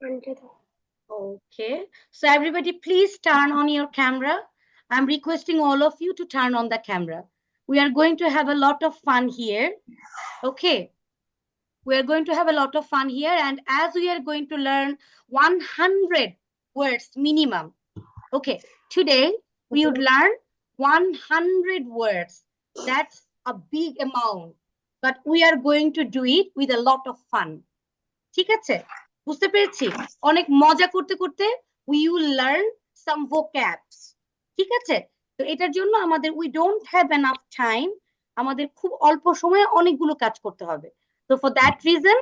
Okay, so everybody please turn on your camera. I'm requesting all of you to turn on the camera. We are going to have a lot of fun here. Okay, we are going to have a lot of fun here, and as we are going to learn 100 words minimum. Okay, today we would learn 100 words. That's a big amount, but we are going to do it with a lot of fun. ঠিক আছে, বুঝতে পেরেছি? অনেক মজা করতে করতে we will learn some vocabs. ঠিক আছে, তো এটার জন্য আমাদের we don't have enough time. আমাদের খুব অল্প সময়ে অনেকগুলো কাজ করতে হবে. So for that reason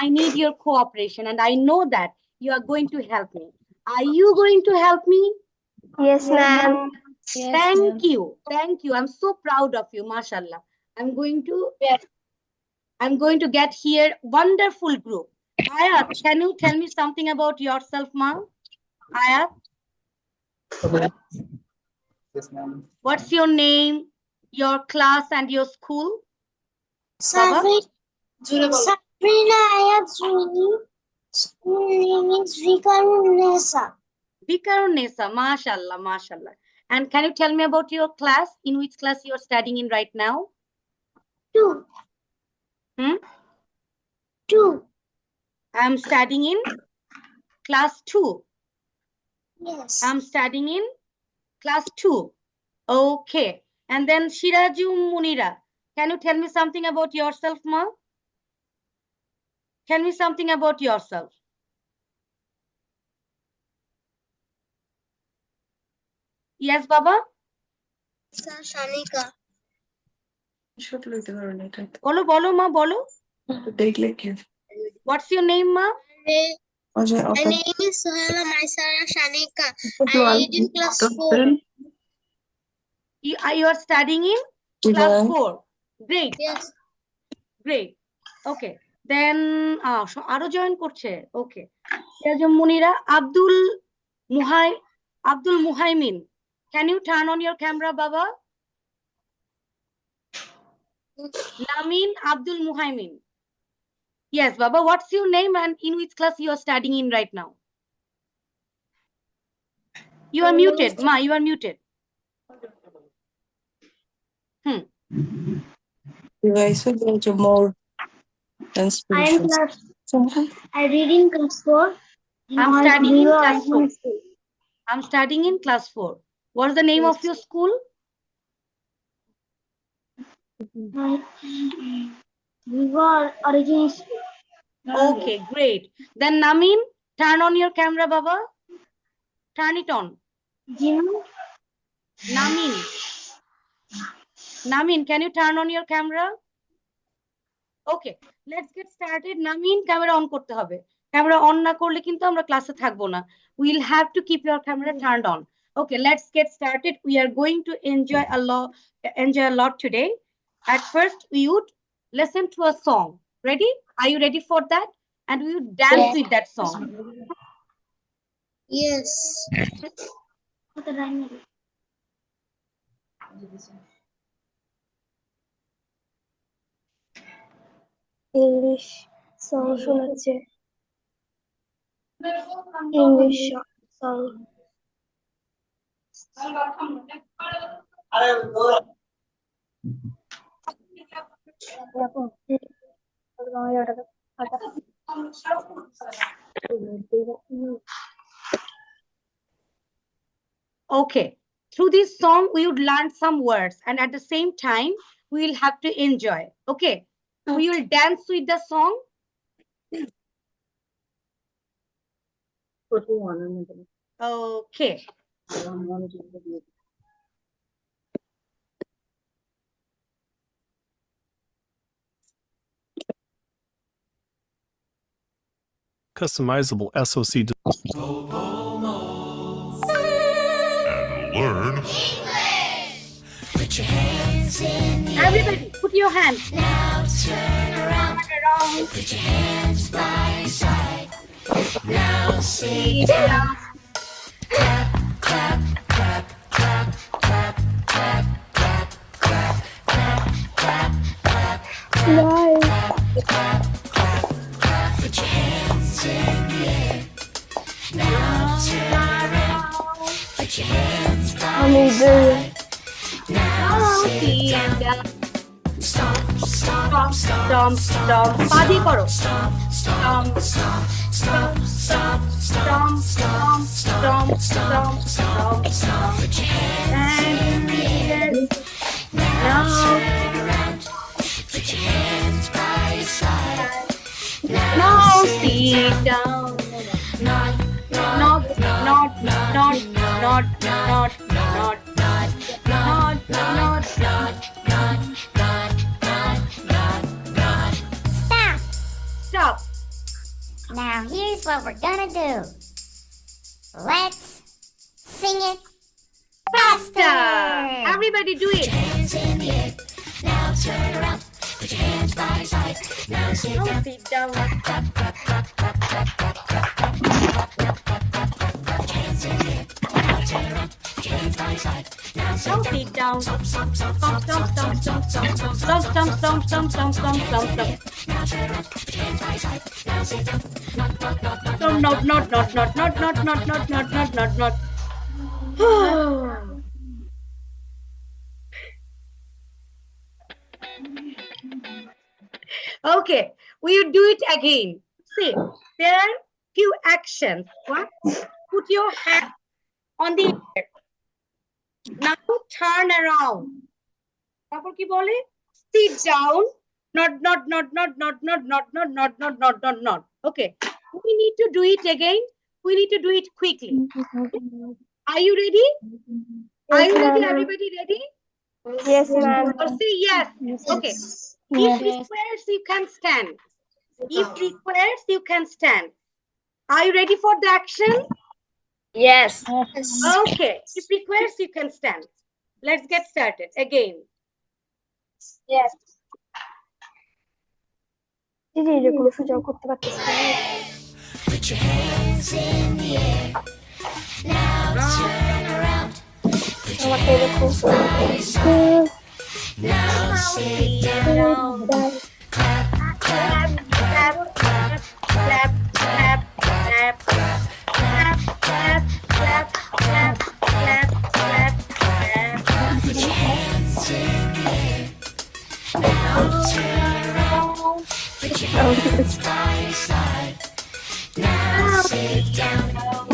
I need your cooperation, and I know that you are going to help me. Are you going to help me? Yes, ma'am. Yes, Thank ma'am. you. Thank you. I'm so proud of you, mashallah. I'm going to get here wonderful group. Ayat, can you tell me something about yourself, ma? Ayat, Yes, ma'am. what's your name, your class, and your school? Baba? Sabrina Ayazuni. School name is Vikarunesa. Vikarunesa, mashallah, mashallah. And can you tell me about your class? In which class you are studying in right now? 2. Hmm? 2. I'm studying in class 2. Yes. I'm studying in class 2. Okay. And then Shiraju Munira, can you tell me something about yourself, ma? Tell me something about yourself. Yes, Baba? Sir Shanika. Bolo, bolo, ma, bolo. What's your name, ma? My name is Suhaila Maisara Shanika. I read in class 4. You are studying in class 4. Great. Yes. Great. Okay. Then aro join korche. Okay. Shiraju Munira, Abdul Muhaimin. Can you turn on your camera, Baba? Lamin Abdul Muhaimin. Yes, Baba. What's your name and in which class you are studying in right now? You are muted, ma. You are muted. You guys will go to more I am inspirations. I read in class 4. I'm studying in class 4. I'm studying in class 4. What's the name of your school? Viva Origin School. Okay, great. Then Namin, turn on your camera, Baba. Turn it on. Jim. Namin, can you turn on your camera? Okay, let's get started. Namin, camera on korte hobe. Camera on na korle kintu amra class e thakbo na. We'll have to keep your camera turned on. Okay, let's get started. We are going to enjoy a lot today. At first, we would listen to a song. Ready? Are you ready for that? And we would dance with that song. Yes. English song শোনাচ্ছে English song. Okay, through this song, we would learn some words, and at the same time, we will have to enjoy. Okay, we will dance with the song. Okay. Customizable SOC and learn. Put your hands in the Everybody, put your hands. now turn around. Put your hands by your side. Now sit down. Clap, clap, clap, clap, clap, clap, clap, clap, clap, clap, clap, clap, clap, clap, clap, clap. Put your hands in the air. Put your hands by আমি your side. Now Now sit sit down. down. Stomp, Stomp, stomp, stomp, stomp, stomp. পা দিয়ে করো। stomp, Stomp, stomp, stomp, stomp, stomp, stomp, stomp, stomp, stomp, stomp, stomp, stomp, stomp, stomp. Put your hands And in the air. Now now turn around. Put your hands by your side. now sit down. Nod, Not, not, not, not, not, not, not, not. Stop. Stop. Now here's what we're gonna do. Let's sing it Faster. faster. Everybody do it. hands in the air. Now turn around. Put your hands by your side. Now sit Now down. sit down. Now sit down. Stomp, stomp, stomp, stomp, stomp, stomp, stomp, stomp, stomp, stomp, stomp, stomp, stomp, stomp. Stomp, not, not, not, not, not, not, not, not, not, not, not, not. Okay, we will do it again. See, there are few actions. What? Put your hand on the air. Now turn around. তারপর কি বলে? Sit down. Not. Okay. We need to do it again. We need to do it quickly. Are you ready? Are you ready? Everybody ready? Yes, ma'am. Or say yes. Okay. If requires, you can stand. If requires, you can stand. Are you ready for the action? Yes. Okay. If requires, you can stand. Let's get started again. Yes. দিদি এরকম সুযোগ করতে পারতেছি না। Put your hands in the air. Now turn around. Put your আমাকে এরকম now sit down. Clap, clap, Clap, clap, clap, clap, clap, clap, clap, clap, clap, clap, clap, clap, clap. put your hands in the air. Now turn around. Put your hands by your side. Now sit down.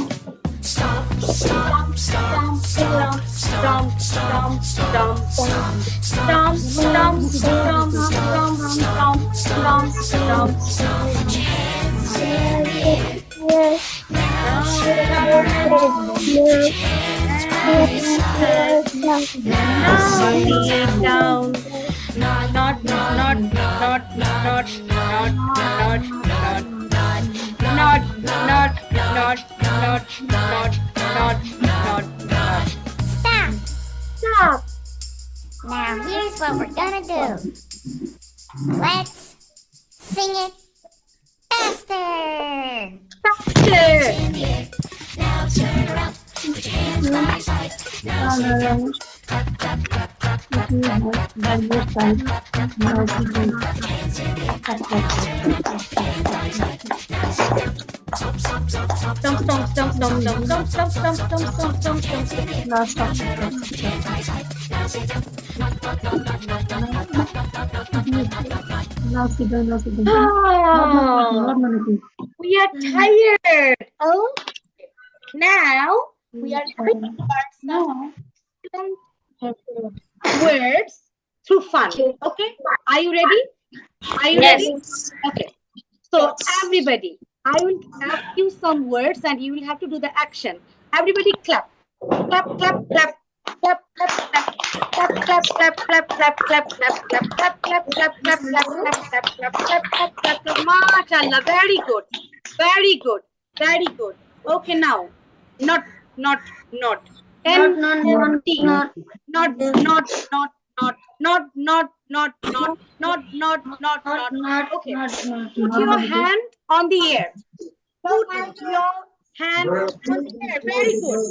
Stomp, stomp, stomp, stomp, Stomp, stomp, stomp, stomp, stomp, stomp, stomp, stomp, stomp, stomp, stomp, stomp. Put your hands in the air. Now turn around. Put your hands by your side. Now sit down. nod, Not, not, not, not, not, not, not, not, not, not, not. Stop. Stop. Now here's what we're gonna do. Let's sing it faster. Faster. now turn around. Put your hands by your side. Now sit down. Stomp, stomp, stomp, stomp, stomp, stomp, stomp, stomp, stomp, stomp, stomp, stomp, stomp, stomp. We are tired. Oh, now we are going to learn some words through fun. Okay, are you ready? Are you ready? Okay. So everybody, I will ask you some words and you will have to do the action. Everybody clap. Clap, clap, clap. Clap, clap, clap. Clap, clap, clap, clap, clap, clap, clap, clap, clap, clap, clap, clap, clap, clap, clap, clap, clap, clap, clap. Mashallah, very good. Very good. Very good. Okay, now. Not. N-O-T. Not. Okay. Put your hand on the air. Put your hand on the air. Very good.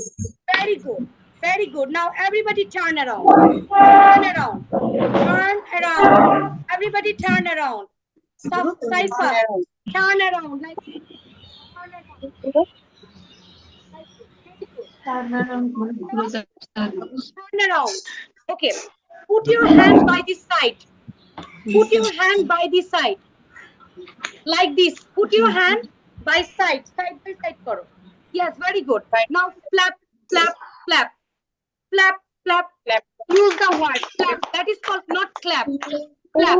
Very good. Very good. Now everybody turn around. Turn around. Turn around. Everybody turn around. Saifa, turn around. Like, turn around. Very good. Turn around. Okay. Put your hand by the side. Put your hand by the side. Like this. Put your hand by side. Side by side karo. Yes, very good. Now flap, flap, flap. Flap, flap, flap. Use the word flap. That is called not clap. Flap.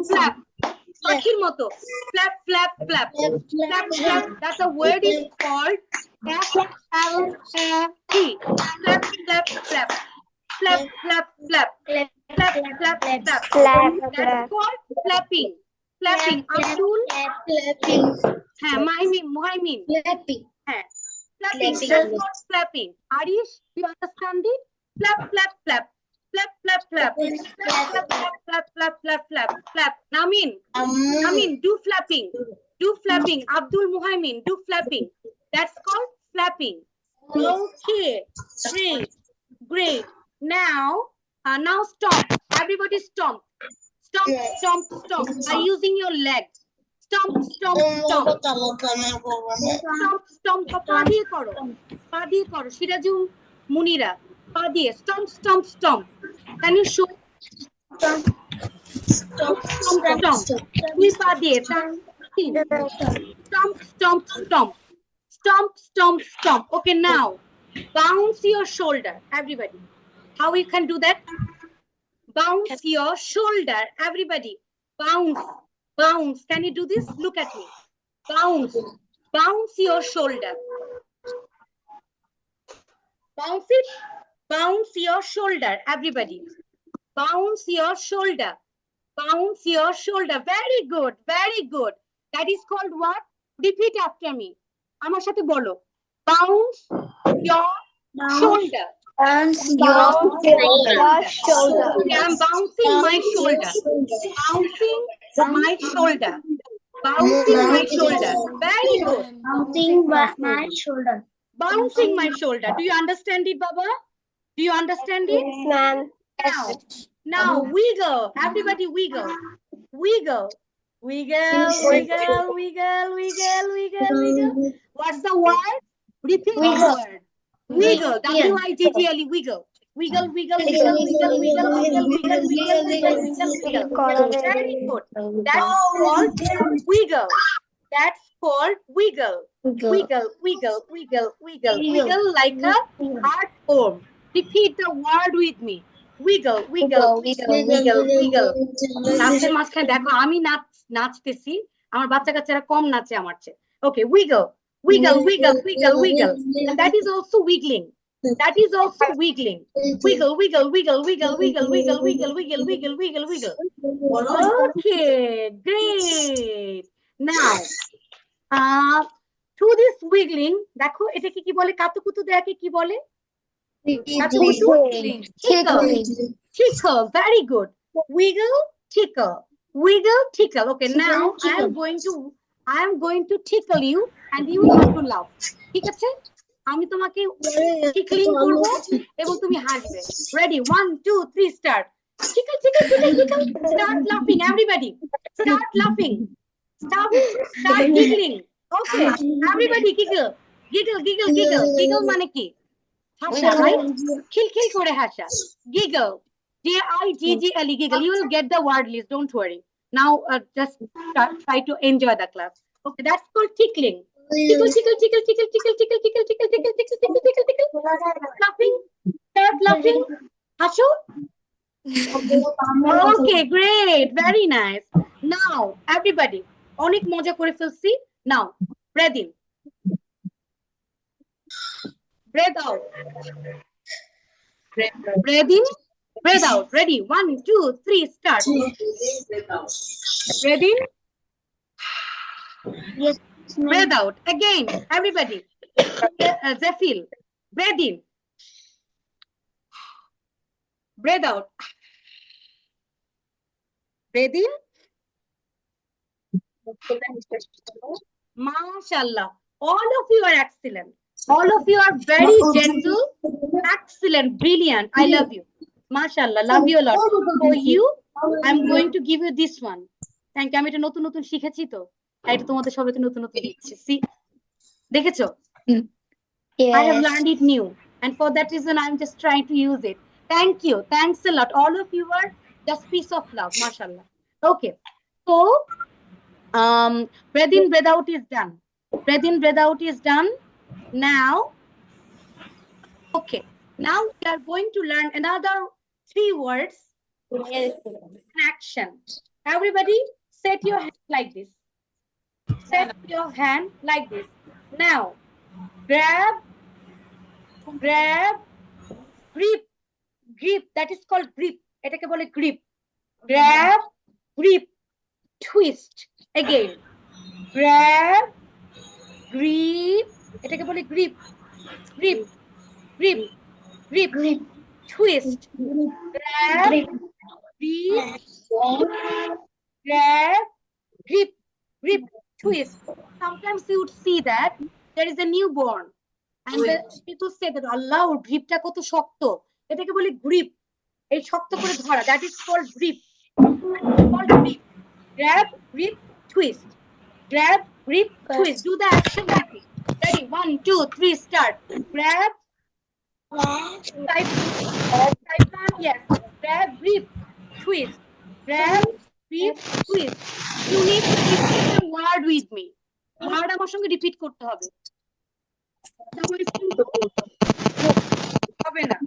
Flap. Pakhir moto. Flap, flap, flap. Flap, flap. That the word is called F-L-A-P. Flap, flap, flap. Flap, flap, flap. Flap, flap, flap. That's called flapping. Flapping. Abdul. হ্যাঁ, Muhaimin. হ্যাঁ, flapping. That's called flapping. Arish, you understand it? Flap, flap, flap. Flap, flap, flap. Flap, flap, flap, flap, flap, flap, flap. Namin, do flapping. Do flapping. Abdul Muhaimin, do flapping. That's called flapping. Okay, great. Now stomp. Everybody stomp. Stomp, stomp, stomp. By using your legs. Stomp, stomp, stomp. Stomp, stomp. পা দিয়ে করো. Sirajul Munira. পা দিয়ে. Stomp, stomp, stomp. Can you show? Stomp, stomp, stomp. দুই পা দিয়ে. Stomp, stomp, stomp. Stomp, stomp, stomp. Okay, now bounce your shoulder. Everybody. How you can do that? Bounce your shoulder. Everybody. Bounce. Bounce. Can you do this? Look at me. Bounce. Bounce your shoulder. Bounce it. Bounce your shoulder. Everybody. Bounce your shoulder. Bounce your shoulder. Very good. Very good. That is called what? Repeat after me. Amar sathe bolo. Bounce your shoulder. Bounce your shoulder. Okay, I'm bouncing my shoulder. Bouncing my shoulder. Bouncing my shoulder. Very good. Bouncing my shoulder. Bouncing my shoulder. Do you understand it, Baba? Do you understand it? Ma'am. Now wiggle. Everybody wiggle. Wiggle. Wiggle, wiggle, wiggle, wiggle, wiggle, wiggle. What's the word? Repeat the word. Wiggle. W-I-G-G-L-E. Wiggle. Wiggle, wiggle, wiggle, wiggle, wiggle, wiggle, wiggle, wiggle, wiggle, wiggle. Very good. That's called wiggle. That's called wiggle. Wiggle, wiggle, wiggle, wiggle, wiggle like a heart form. Repeat the word with me. Wiggle, wiggle, wiggle, wiggle, wiggle. নাচের মাঝখানে দেখো আমি নাচতেছি, আমার বাচ্চা কাচ্চারা কম নাচে আমার চেয়ে। Okay, wiggle, wiggle, wiggle, wiggle, wiggle. And that is also wiggling. That is also wiggling. Wiggle, wiggle, wiggle, wiggle, wiggle, wiggle, wiggle, wiggle, wiggle, wiggle, wiggle. Okay, great. Now, through this wiggling, দেখো এটাকে কি বলে? কাতুকুতু দেয়াকে কি বলে? Tickle. Very good. Wiggle, tickle. Wiggle, tickle. Okay, now I am going to tickle you and you have to laugh. ঠিক আছে? আমি তোমাকে tickling করব এবং তুমি হাসবে। Ready? 1, 2, 3, start. Tickle, tickle, tickle, tickle. Start laughing, everybody. Start laughing. Start giggling. Okay, everybody giggle. Giggle, giggle, giggle. Giggle মানে কি? হাসা, right? খিলখিল করে হাসা. Giggle. G-I-G-G-L-E. Giggle. You will get the word list. Don't worry. Now just try to enjoy the class. Okay, that's called tickling. Tickle, tickle, tickle, tickle, tickle, tickle, tickle, tickle, tickle, tickle, tickle, tickle, tickle. Laughing. Start laughing. Hasho. Okay, great. Very nice. Now, everybody. অনেক মজা করে ফেলছি. Now, breathe in. Breathe out. Breathe in. Breathe out. Ready? 1, 2, 3, start. Breathe in. Yes. Breathe out. Again, everybody. Zafil. Breathe in. Breathe out. Breathe in. MashaAllah. All of you are excellent. All of you are very gentle, excellent, brilliant. I love you. MashaAllah. Love you a lot. For you, I'm going to give you this one. Thank you. আমি এটা নতুন নতুন শিখেছি তো। এটা তোমাদের সবাইকে নতুন নতুন দিচ্ছি। See? দেখেছো? I have learned it new. And for that reason, I'm just trying to use it. Thank you. Thanks a lot. All of you are just piece of love. MashaAllah. Okay. So, breath in, breath out is done. Breath in, breath out is done. Now, okay. Now we are going to learn another 3 words in action. Everybody, set your hand like this. Set your hand like this. Now, grab, grip. That is called grip. এটাকে বলে grip. Grab, grip, twist. Again. Grab, grip. এটাকে বলে grip. Grip, twist. Grab, grip, twist. Sometimes you would see that there is a newborn. And the people say that Allah, ওর গ্রিপটা কত শক্ত। এটাকে বলে grip. এই শক্ত করে ধরা, that is called grip. Grab, grip, twist. Grab, grip, twist. Do the action with me. Ready? 1, 2, 3, start. Grab, type yes. Grab, grip, twist. Grab, grip, twist. You need to repeat the word with me. Word আমার সঙ্গে repeat করতে হবে। হবে না।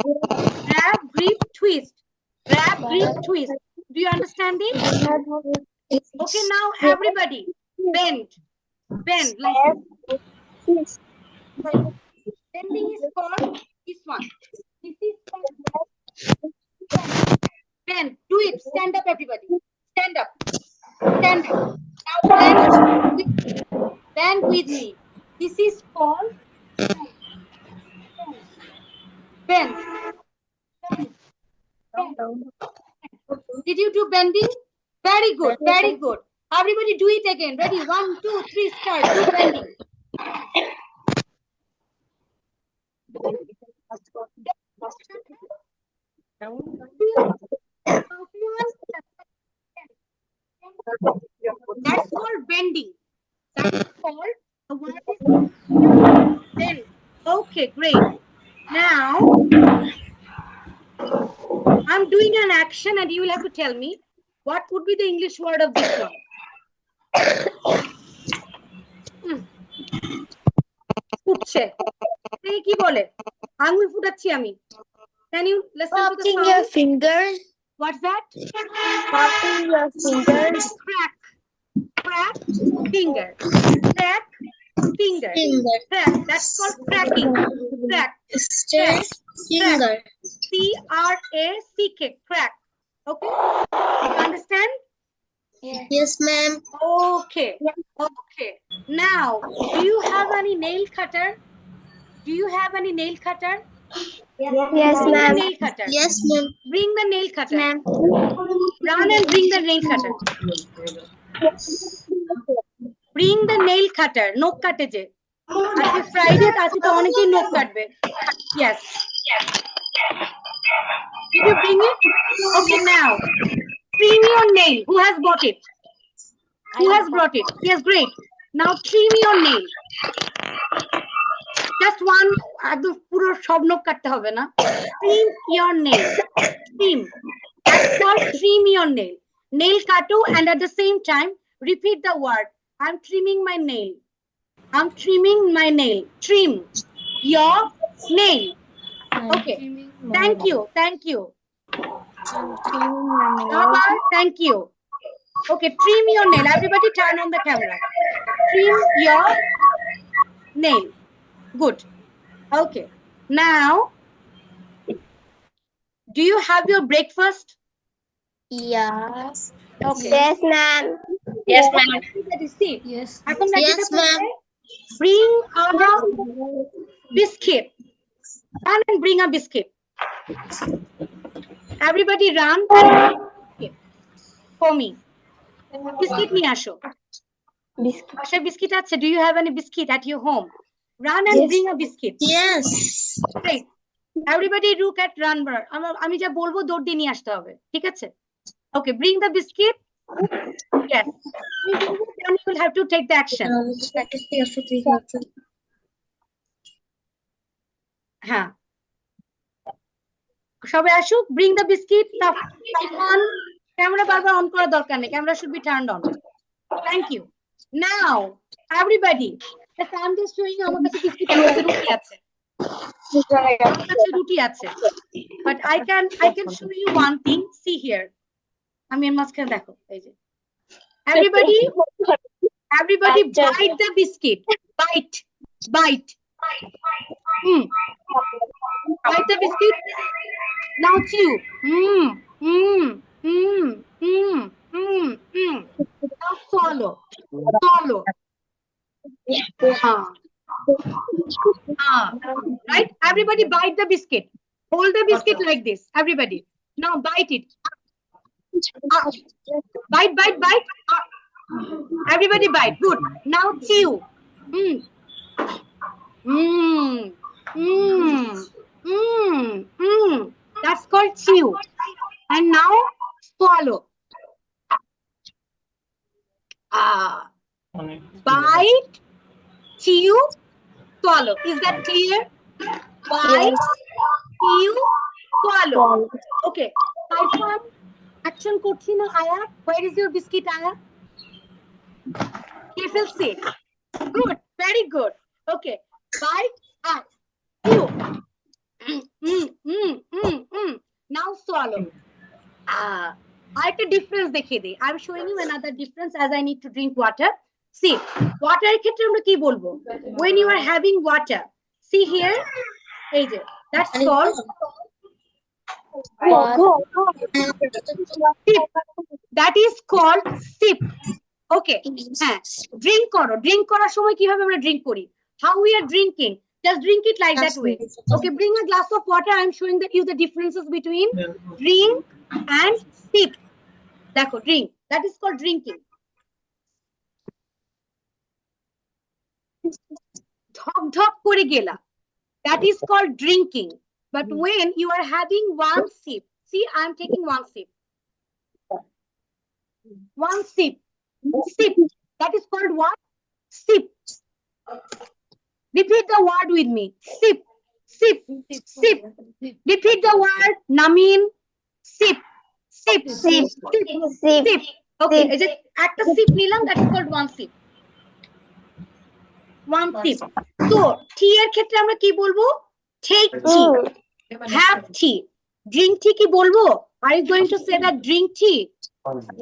Grab, grip, twist. Grab, grip, twist. Do you understand it? Okay, now everybody bend like this. Bending is called this one. This is called bend. Do it. Stand up, everybody. Stand up. Now bend with me. This is called bend. Did you do bending? Very good. Everybody do it again. Ready? 1, 2, 3, start. Do bending. That's called bending. That is called the word is bend. Okay, great. Now I'm doing an action and you will have to tell me what would be the English word of this one. ফুটছে কি বলে আঙ্গুল ফুটাচ্ছি আমি can you listen to the sound? your fingers. What's that? Popping your fingers. Crack finger. Crack finger. Crack. That's called cracking. Crack. Finger. C-R-A-C-K. Crack. Okay. You understand? Yes, ma'am. Okay. Now, do you have any nail cutter? Yes, ma'am. Nail cutter. Yes, ma'am. Bring the nail cutter. Ma'am. Run and bring the nail cutter. Bring the nail cutter. Nok কাটে যে আজকে Friday আজকে তো অনেকেই নখ কাটবে। Yes. Did you bring it? Okay, now trim your nail. Who has bought it? Brought it? Yes, great. Now trim your nail. Just one. একদম পুরো সব নখ কাটতে হবে না। Trim your nail. Trim. That's called trim your nail. Nail কাটো and at the same time repeat the word. I'm trimming my nail. Trim your nail. Okay. Thank you. Baba, thank you. Okay, trim your nail. Everybody turn on the camera. Trim your nail. Good. Okay. Now, do you have your breakfast? Yes. Okay. Yes, ma'am. Yes, ma'am. Yes. Yes, ma'am. Bring a biscuit. Run and bring a biscuit. Everybody run and bring a biscuit for me. Biscuit niye asho. Biscuit আছে. Do you have any biscuit at your home? Run and bring a biscuit. Yes. Great. Everybody look at Ranbar. আমি যা বলবো দৌড় দিয়ে নিয়ে আসতে হবে। ঠিক আছে? Okay, bring the biscuit. Yes. Then you will have to take the action. হ্যাঁ সবাই আসুক, bring the biscuit. On camera বারবার অন করার দরকার নেই, camera should be turned on. Thank you. Now everybody, I'm just showing you আমার কাছে biscuit আছে, রুটি আছে, আমার কাছে রুটি আছে, but I can show you one thing. See here, আমি এর মাঝখানে দেখো, এই যে everybody bite the biscuit, bite. Bite the biscuit. Now chew. Now swallow. Right? Everybody bite the biscuit. Hold the biscuit like this. Everybody. Now bite it. Bite. Everybody bite. Good. Now chew. That's called chew. And now swallow. Bite, chew, swallow. Is that clear? Bite, chew, swallow. Okay. Type action করছি না আয়া? Where is your biscuit, Aya? He feels sick. Good. Very good. Okay. Bite, chew. Now swallow. আরেকটা difference দেখিয়ে দিই। I'm showing you another difference as I need to drink water. See, water এর ক্ষেত্রে আমরা কি বলবো? When you are having water, see here, এই যে, that's called sip. That is called sip. Okay. হ্যাঁ, drink করো। drink করার সময় কিভাবে আমরা drink করি? How we are drinking? Just drink it like that way. Okay, bring a glass of water. I'm showing you the differences between drink and sip. Dekho, drink. That is called drinking. Dhok kore gela. That is called drinking. But when you are having one sip, see, I'm taking one sip. One sip. Sip. That is called what? Sip. Repeat the word with me. Sip. Sip. Sip. Repeat the word. Namin. Sip. Sip. Sip. Sip. Okay. Is it একটা sip নিলাম? That is called one sip. One sip. So, tea এর ক্ষেত্রে আমরা কি বলবো? Take tea. Have tea. Drink tea কি বলবো? Are you going to say that drink tea?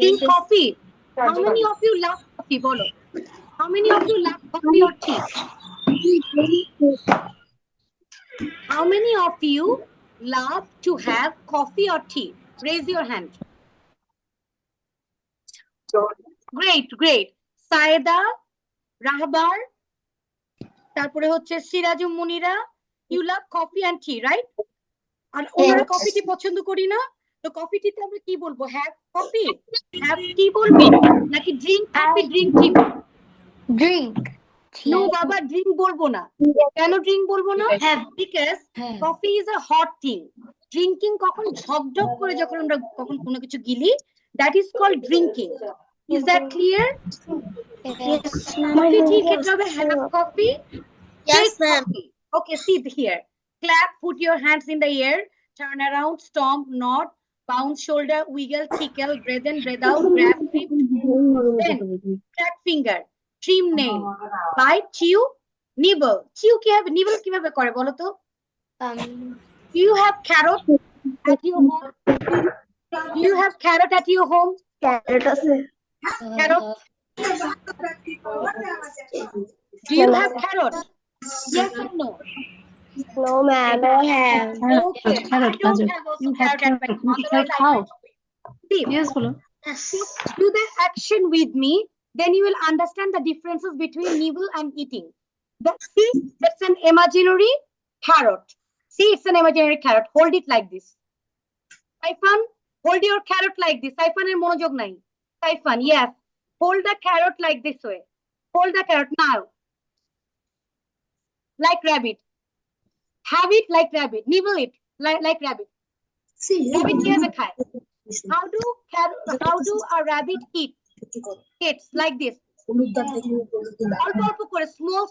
Drink coffee. How many of you love coffee? বলো. How many of you love coffee or tea? How many of you love to have coffee or tea? Raise your hand. Great. Saeda, Rahbar, তারপরে হচ্ছে সিরাজুম মুনিরা, you love coffee and tea, right? আর ওনারা coffee টি পছন্দ করি না, তো coffee টিতে আমরা কি বলবো? have coffee, have tea বলবো নাকি drink coffee, drink tea? Drink. No, বাবা, drink বলবো না। কেন drink বলবো না? Because coffee is a hot thing. Drinking কখন ঝকঝক করে যখন আমরা কখন কোনো কিছু গিলি, that is called drinking. Is that clear? Yes, Coffee tea ক্ষেত্রে হবে have coffee. Yes, Take ma'am. coffee. Okay, sit here. Clap, put your hands in the air, turn around, stomp, nod, bounce shoulder, wiggle, tickle, breathe in, breathe out, grab, grip, then crack finger, trim nail, bite, chew, nibble. Chew nibble কিভাবে করে বলো তো? Do you have carrot at your home? Do you have carrot at your home? Carrot. Do you have carrot? Yes or no? No, ma'am. I have. Okay, I don't have also carrot at my home. Otherwise I might. See, Yes, bolo. do the action with me, then you will understand the differences between nibble and eating. See, it's an imaginary carrot. See, it's an imaginary carrot. Hold it like this. Saifan, hold your carrot like this. Saifan এর মনোযোগ নাই. Saifan, yes. Hold the carrot like this way. Hold the carrot now. Like rabbit. Have it like rabbit. Nibble it like rabbit. Rabbit কিভাবে খায়? How do a rabbit eat? It's like this. অল্প অল্প করে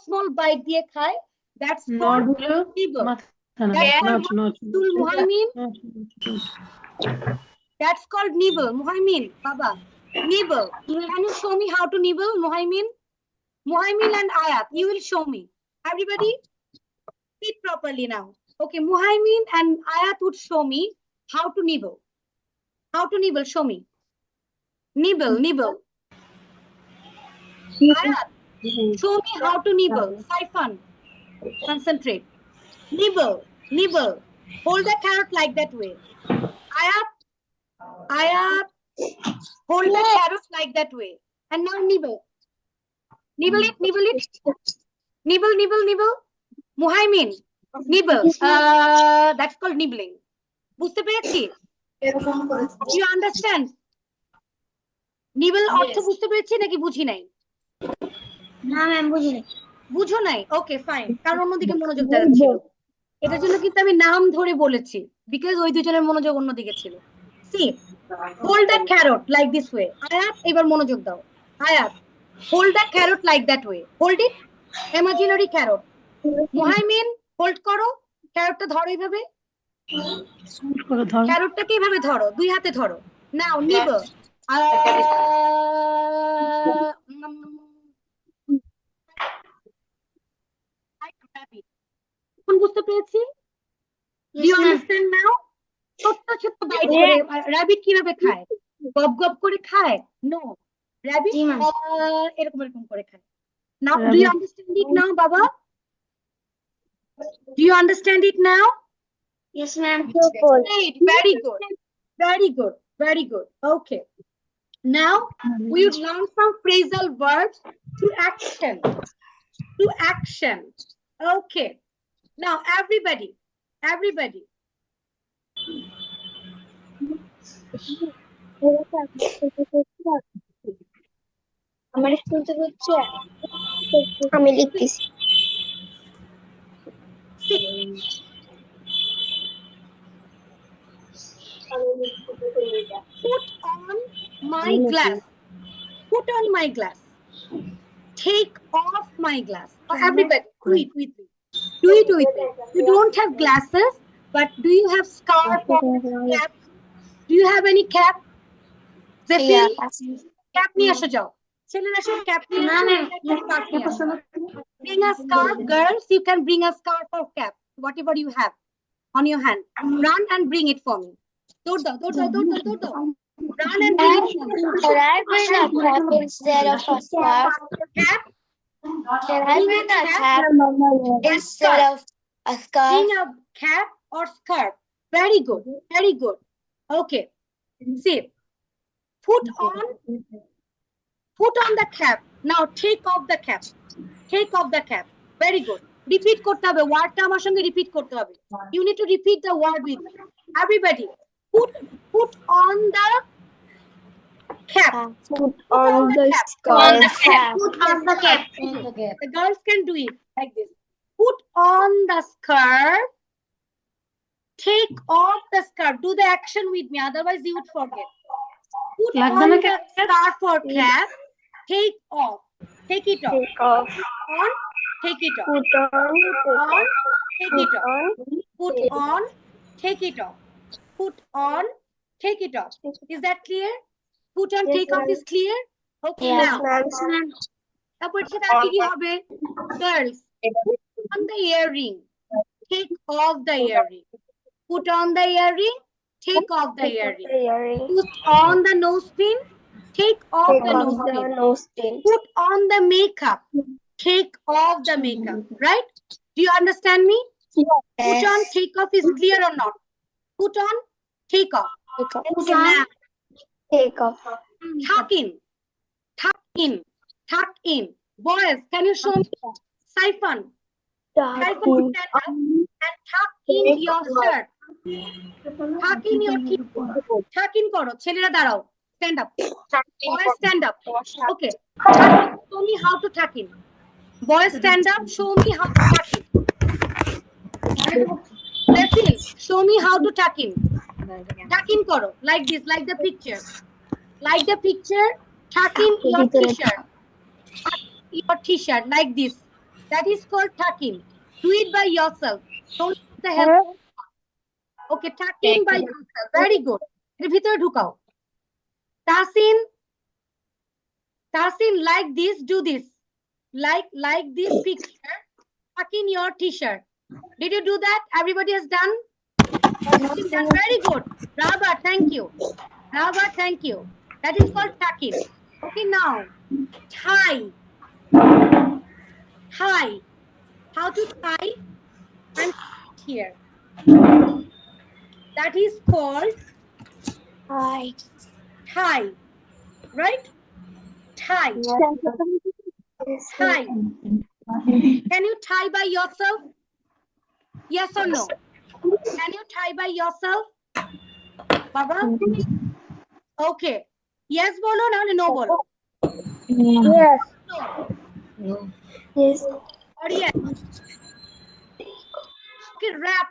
small bite দিয়ে খায়. That's called nibble. Tul Muhaimin. That's called nibble. Muhaimin, Baba. Nibble. Can you show me how to nibble, Muhaimin? Muhaimin and Ayat, you will show me. Everybody, sit properly now. Okay, Muhaimin and Ayat would show me how to nibble. How to nibble, show me. Nibble, nibble. Ayat, show me how to nibble. Siphon. Concentrate. Nibble, nibble. Hold the carrot like that way. Ayat, hold the carrot like that way. And now nibble. Nibble it, nibble it. Nibble, nibble, nibble. Muhaimin, nibble. That's called nibbling. বুঝতে পেরেছি? Do you understand? Nibble অর্থ বুঝতে পেরেছি নাকি বুঝি নাই? না ma'am বুঝি নাই। বুঝো নাই? Okay fine. কারণ অন্যদিকে মনোযোগ দেওয়া ছিল। এটার জন্য কিন্তু আমি নাম ধরে বলেছি বিকজ ওই দুজনের মনোযোগ অন্যদিকে ছিল। See, hold that carrot like this way. আয়াত এবার মনোযোগ দাও। আয়াত, hold that carrot like that way. Hold it. Imaginary carrot. Muhaimin, hold করো। ক্যারটটা ধরো এইভাবে। ক্যারটটাকে এইভাবে ধরো, দুই হাতে ধরো। নাও নিবল। এখন বুঝতে পেরেছি? Do you understand now? ছোট্ট ছোট্ট বাইট করে র‍্যাবিট কিভাবে খায়? গপ গপ করে খায়? No. র‍্যাবিট এরকম এরকম করে খায়। Now do you understand it now, Baba? Do you understand it now? Yes ma'am. Great. Very good. Very good. Very good. Okay. Now we would learn some phrasal verbs to action. To action. Okay. Now everybody. আমার শুনতে হচ্ছে আমি লিখতেছি Put on my glass. Put on my glass. Take off my glass. Everybody, do it with me. Do it with me. You don't have glasses, but do you have scarf or cap? Do you have any cap? Zephyr, cap niye asho jao. ছেলেরা সব cap niye আসো। Bring a scarf, girls. You can bring a scarf or cap, whatever you have on your hand. Run and bring it for me. Dor dao. Run and bring it for me. Can I bring a cap instead of a scarf? Cap. Can I bring a cap instead of a scarf? Bring a cap or scarf. Very good. Very good. Okay. See. Put on the cap. Now take off the cap. Take off the cap. Very good. Repeat korte hobe. Wordta amar songe repeat korte hobe. You need to repeat the word with me. Everybody. Put on the cap. Put on the scarf. Put on the cap. The girls can do it like this. Put on the scarf. Take off the scarf. Do the action with me. Otherwise, you would forget. Put on the scarf or cap. Take off. Take it off. Take off. On. Take it off. Put on. On. Take it off. Put on. Take it off. Put on. Take it off. Is that clear? Put on, take off is clear? Okay, Yes, now. ma'am. তারপর সেটা কি হবে? Girls, put on the earring. Take off the earring. Put on the earring. Take off the earring. Put on the nose pin. Take off the nose pin. Put on the makeup. Take off the makeup. Right? Do you understand me? Put on, take off is clear or not? Put on, take off. Okay, now. Take off. Tuck in. Tuck in. Tuck in. Boys, can you show me? Siphon. Siphon, stand up and tuck in your shirt. Tuck in your tuck in koro. Chelera darao. Stand up. Boys, stand up. Okay. Show me how to tuck in. Boys, stand up. Show me how to tuck in. Cecil, show me how to tuck in. Tuck in koro. Like this, like the picture. Like the picture. Tuck in your t-shirt. Your t-shirt like this. That is called tuck in. Do it by yourself. Don't use একটা help. Okay, tucking by yourself. Very good. এর ভিতরে ঢুকাও। Tasin, like this, do this. Like this picture, tuck in your t-shirt. Did you do that? Everybody has done? Very good. Rahaba, thank you. Rahaba, thank you. That is called tucking. Okay, now, tie. Tie. How to tie? And here. That is called tie. Right? Tie. Tie. Can you tie by yourself? Yes or no? Can you tie by yourself? Baba? Okay. Yes bolo na no bolo? Yes. Yes. Or yes? Okay, wrap.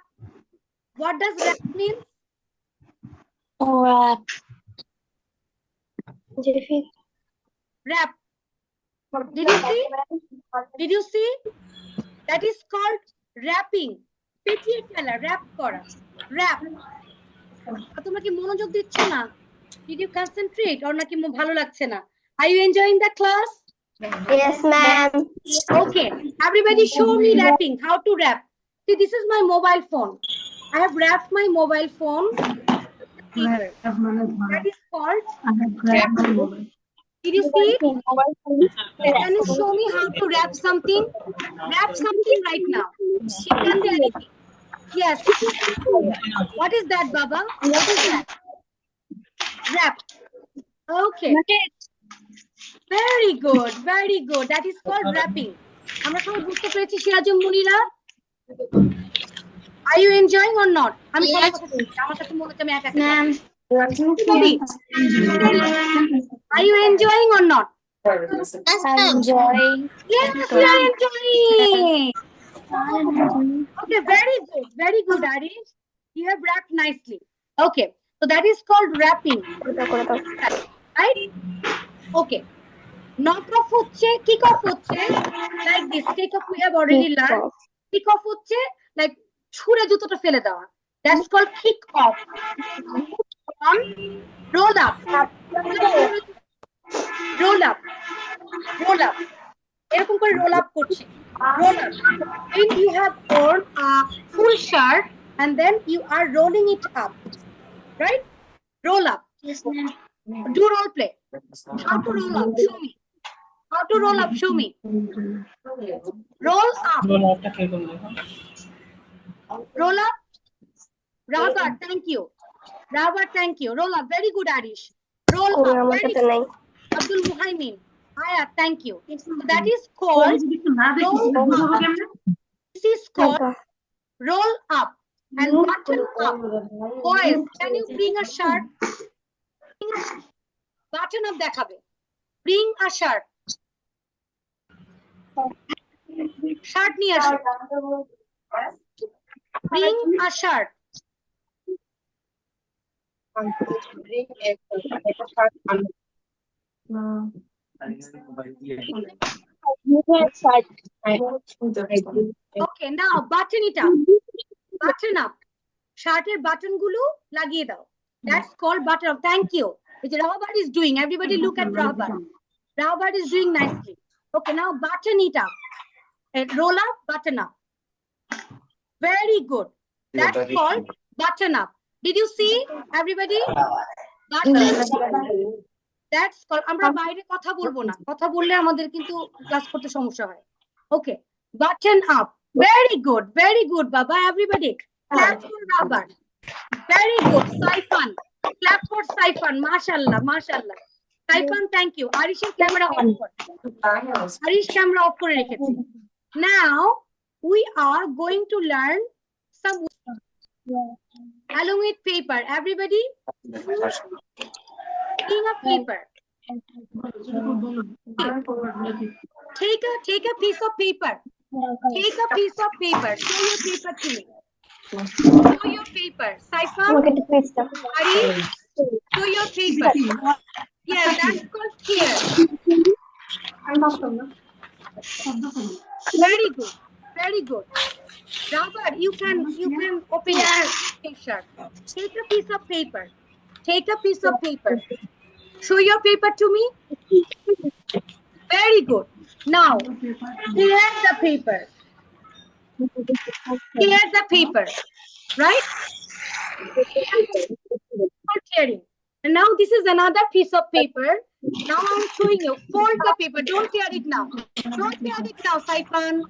What does wrap mean? Wrap. Wrap. Did you see? Did you see? That is called wrapping. পেঁচিয়ে ফেলা, wrap করা। Wrap. তোমরা কি মনোযোগ দিচ্ছ না? Did you concentrate or নাকি ভালো লাগছে না? Are you enjoying the class? Yes, ma'am. Okay. Everybody show me wrapping. How to wrap? See, this is my mobile phone. I have wrapped my mobile phone. That is called wrapping. Did you see? Can you show me how to wrap something? Wrap something right now. It can be anything. Yes. What is that, Baba? What is that? Wrap. Okay. Very good. Very good. That is called wrapping. আমরা সবাই বুঝতে পেরেছি সিরাজুল মুনিরা? Are you enjoying or not? আমি সবার কথা বলছি। আমার কাছে মনে হচ্ছে আমি একা একা। Are you enjoying or not? I'm enjoying. Yes, we are enjoying. Okay, very good. Very good, Arish. You have wrapped nicely. Okay, so that is called wrapping. Right? Okay. Knock off হচ্ছে, kick off হচ্ছে, like this. Take off we have already learned. Kick off হচ্ছে, like ছুঁড়ে জুতোটা ফেলে দেওয়া. That's called kick off. On, roll up. Roll up. Roll up. এরকম করে roll up করছি. Roll up. When you have worn a full shirt and then you are rolling it up. Right? Roll up. Yes, ma'am. Do role play. How to roll up? Show me. How to roll up? Show me. Roll up. Roll up. Rahbat, thank you. Rahbat, thank you. Roll up. Very good, Arish. Roll up. Very good. Abdul Muhaimin. Aya, thank you. So that is called roll up. This is called roll up and button up. Boys, can you bring a shirt? Button up দেখাবে. Bring a shirt. Shirt নিয়ে আসো. Bring a shirt. Okay, now button it up. Button up. Shirt-এর button গুলো লাগিয়ে দাও. That's called button up. Thank you. Which Rahbat is doing. Everybody look at Rahbat. Rahbat is doing nicely. Okay, now button it up. And roll up, button up. Very good. That's called button up. Did you see, everybody? Button. That's called. আমরা বাইরে কথা বলবো না। কথা বললে আমাদের কিন্তু class করতে সমস্যা হয়। Okay, button up. Very good. Very good, Baba. Everybody. Clap for Rahbat. Very good. Saifan. Clap for Saifan. Mashallah. Mashallah. Saifan, thank you. Arish's camera off. Arish camera off করে রেখেছি. Now we are going to learn some along with paper. Everybody, bring a paper. Take a piece of paper. Take a piece of paper. Show your paper to me. Show your paper. Saifan, Arish, show your paper. Yes, that's called here. Very good. Very good. Rubber, you can open your t-shirt. Take a piece of paper. Take a piece of paper. Show your paper to me. Very good. Now, tear the paper. Tear the paper. Right? For tearing. And now this is another piece of paper. Now I'm showing you. Fold the paper. Don't tear it now. Don't tear it now, Saifan.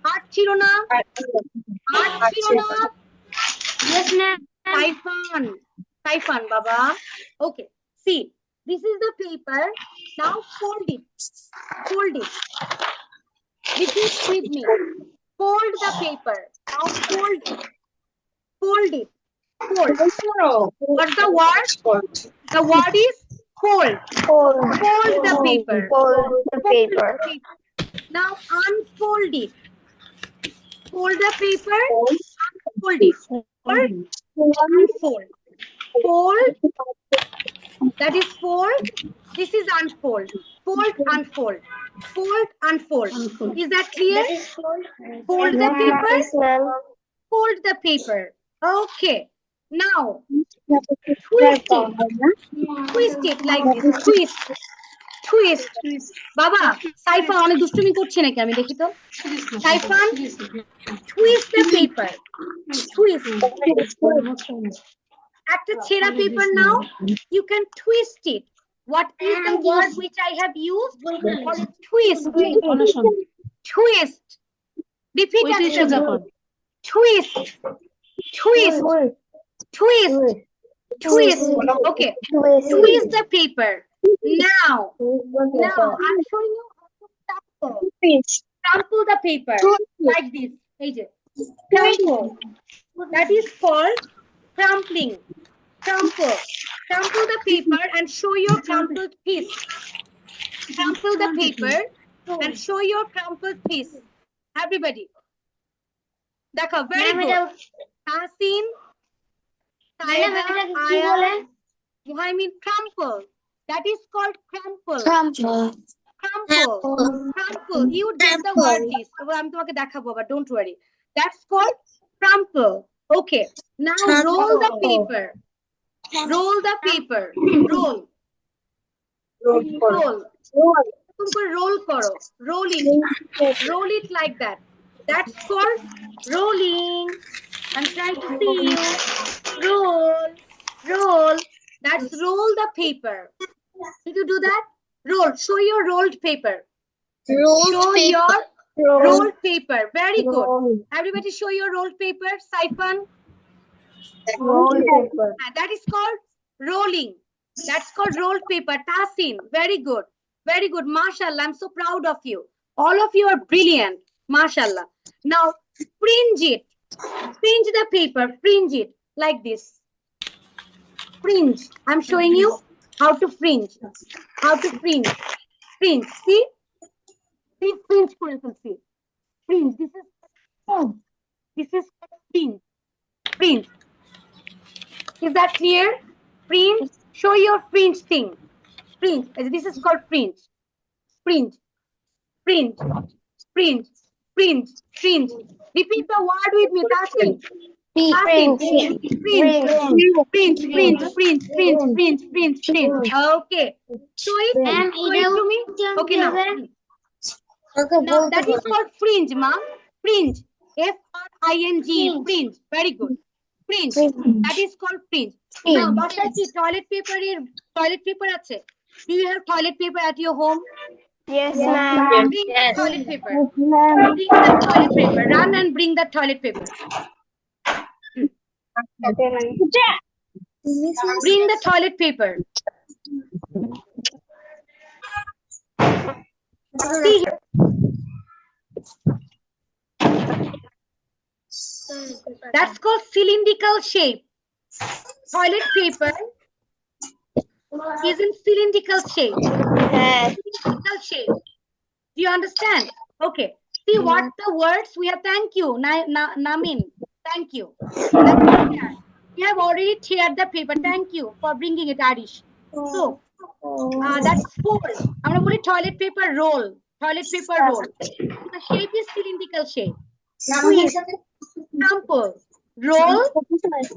Heart chirona. Heart chirona. Yes, ma'am. Saifan, Baba. Okay. See, this is the paper. Now fold it. Fold it. Repeat with me. Fold the paper. Now fold it. Fold it. Fold. What's the word? The word is fold. Fold the paper. Fold the paper. Now unfold it. Fold the paper. Unfold it. Fold. Unfold. Fold. That is fold. This is unfold. Fold, unfold. Fold, unfold. Is that clear? Fold the paper. Yes, ma'am. Fold the paper. Okay. Now, twist it. Twist it like this. Twist. Twist. Baba, Saifan অনেক দুষ্টুমি করছে নাকি আমি দেখি তো। Saifan, twist the paper. Twist. একটা ছেঁড়া paper now, you can twist it. What is the word which I have used? Twist. Twist. Repeat after me. Twist. Twist. Twist. Twist. Okay. Twist the paper. Now I'm showing you how to crumple. Crumple the paper like this. Crumple. That is called crumpling. Crumple. Crumple the paper and show your crumpled piece. Crumple the paper and show your crumpled piece. Everybody. Dekho, very good. Tasin, Muhaimin, crumple. That is called crumple. Crumple. Crumple. You did the word is. I'm তোমাকে দেখাবো, but don't worry. That's called crumple. Okay. Now roll the paper. Roll the paper. Roll. Roll. Roll karo. Rolling. Roll it like that. That's called rolling. I'm trying to see you. Roll. Roll. That's roll the paper. Did you do that? Roll. Show your rolled paper. Show your rolled paper. Very good. Everybody show your rolled paper. Saifan. Rolled paper. That is called rolling. That's called rolled paper. Tasin. Very good. Very good. Mashallah. I'm so proud of you. All of you are brilliant. Mashallah. Now fringe it. Fringe the paper. Fringe it like this. Fringe. I'm showing you how to fringe. How to fringe. Fringe. See? See fringe, for instance. See. Fringe. This is fringe. Fringe. Is that clear? Fringe. Show your fringe thing. Fringe. This is called fringe. Fringe. Fringe. Fringe. Fringe. Fringe. Repeat the word with me. Fringe. Fringe. Fringe. Fringe. Fringe. Fringe. Fringe. Fringe. Fringe. Okay. Show it. Show it to me. Okay now. Now that is called fringe, ma'am. Fringe. F-R-I-N-G. Fringe. Very good. Fringe. That is called fringe. Now, toilet paper আছে? Do you have toilet paper at your home? Yes, ma'am. Bring the toilet paper. Bring the toilet paper. Run and bring the toilet paper. Bring the toilet paper. See here. That's called cylindrical shape. Toilet paper is in cylindrical shape. Cylindrical shape. Do you understand? Okay. See what the words we have. Thank you, Namin. Thank you. You have already teared the paper. Thank you for bringing it, Arish. So that's fold. I'm going to put a toilet paper roll. Toilet paper roll. The shape is cylindrical shape. Sample. Roll,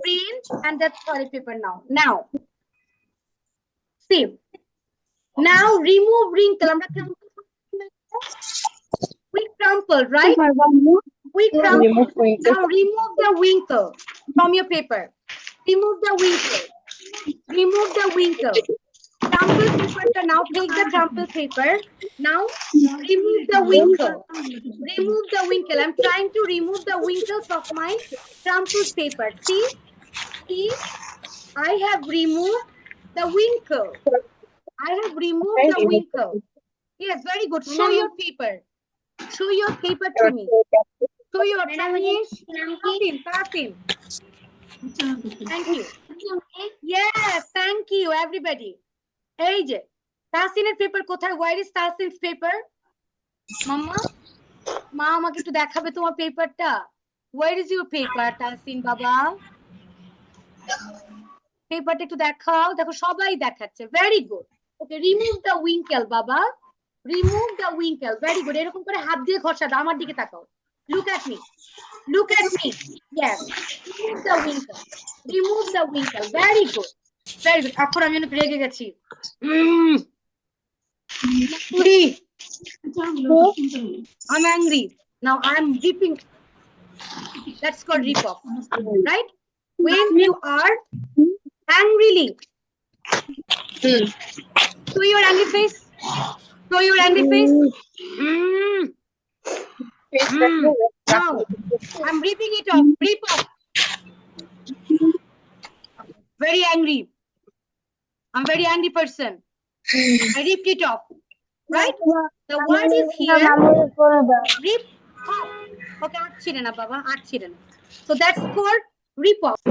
print, and that's toilet paper now. Now, see. Now remove wrinkle. We crumple, right? We crumple. Now remove the winkle from your paper. Remove the winkle. Remove the winkle. Crumple paper. Now take the crumple paper. Now remove the winkle. Remove the winkle. I'm trying to remove the winkles of my crumpled paper. See? See? I have removed the winkle. I have removed the winkle. Yes, very good. Show your paper. Show your paper to me. Show your Tasin. Thank you. Yes, thank you, everybody. Hey, Tasin's paper kothay? Where is Tasin's paper? Mama? Ma, আমাকে একটু দেখাবে তোমার পেপারটা? Where is your paper, Tasin বাবা? পেপারটা একটু দেখাও। দেখো সবাই দেখাচ্ছে। Very good. Okay, remove the winkle, Baba. Remove the winkle. Very good. এরকম করে হাত দিয়ে ঘষা দাও। আমার দিকে তাকাও। Look at me. Look at me. Yes. Remove the winkle. Remove the winkle. Very good. Very good. এখন আমি অনেক রেগে গেছি। I'm angry. Now I'm ripping. That's called rip off. Right? When you are angrily. Show your angry face. Show your angry face. Now, I'm ripping it off. Rip off. Very angry. I'm very angry person. I ripped it off. Right? The word is here. Rip off. Okay, achchire Baba. Achchire. So that's called rip off.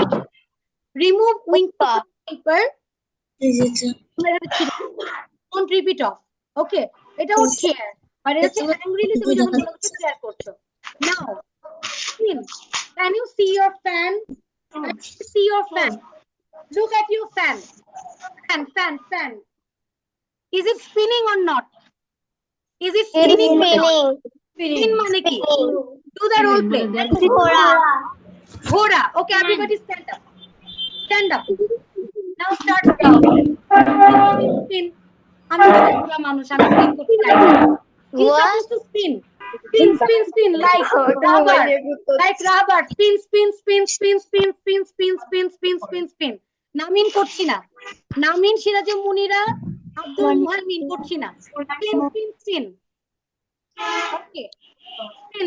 Remove winkle paper. Don't rip it off. Okay. It don't care. But it's angrily তুমি যখন বলছো share করছো. Now, can you see your fan? Can you see your fan? Look at your fan. Fan. Is it spinning or not? Is it spinning? Spin মানে কি? Do the role play. Ghora. Okay, everybody stand up. Stand up. Now start spin. I'm a মানুষ আমি spin করতে চাই না। You're supposed to spin. Spin like rubber. Like rubber. Spin. নামিন করছি না। নামিন সিরাজুল মুনিরা Abdul Muhaimin করছি না। Spin. Okay.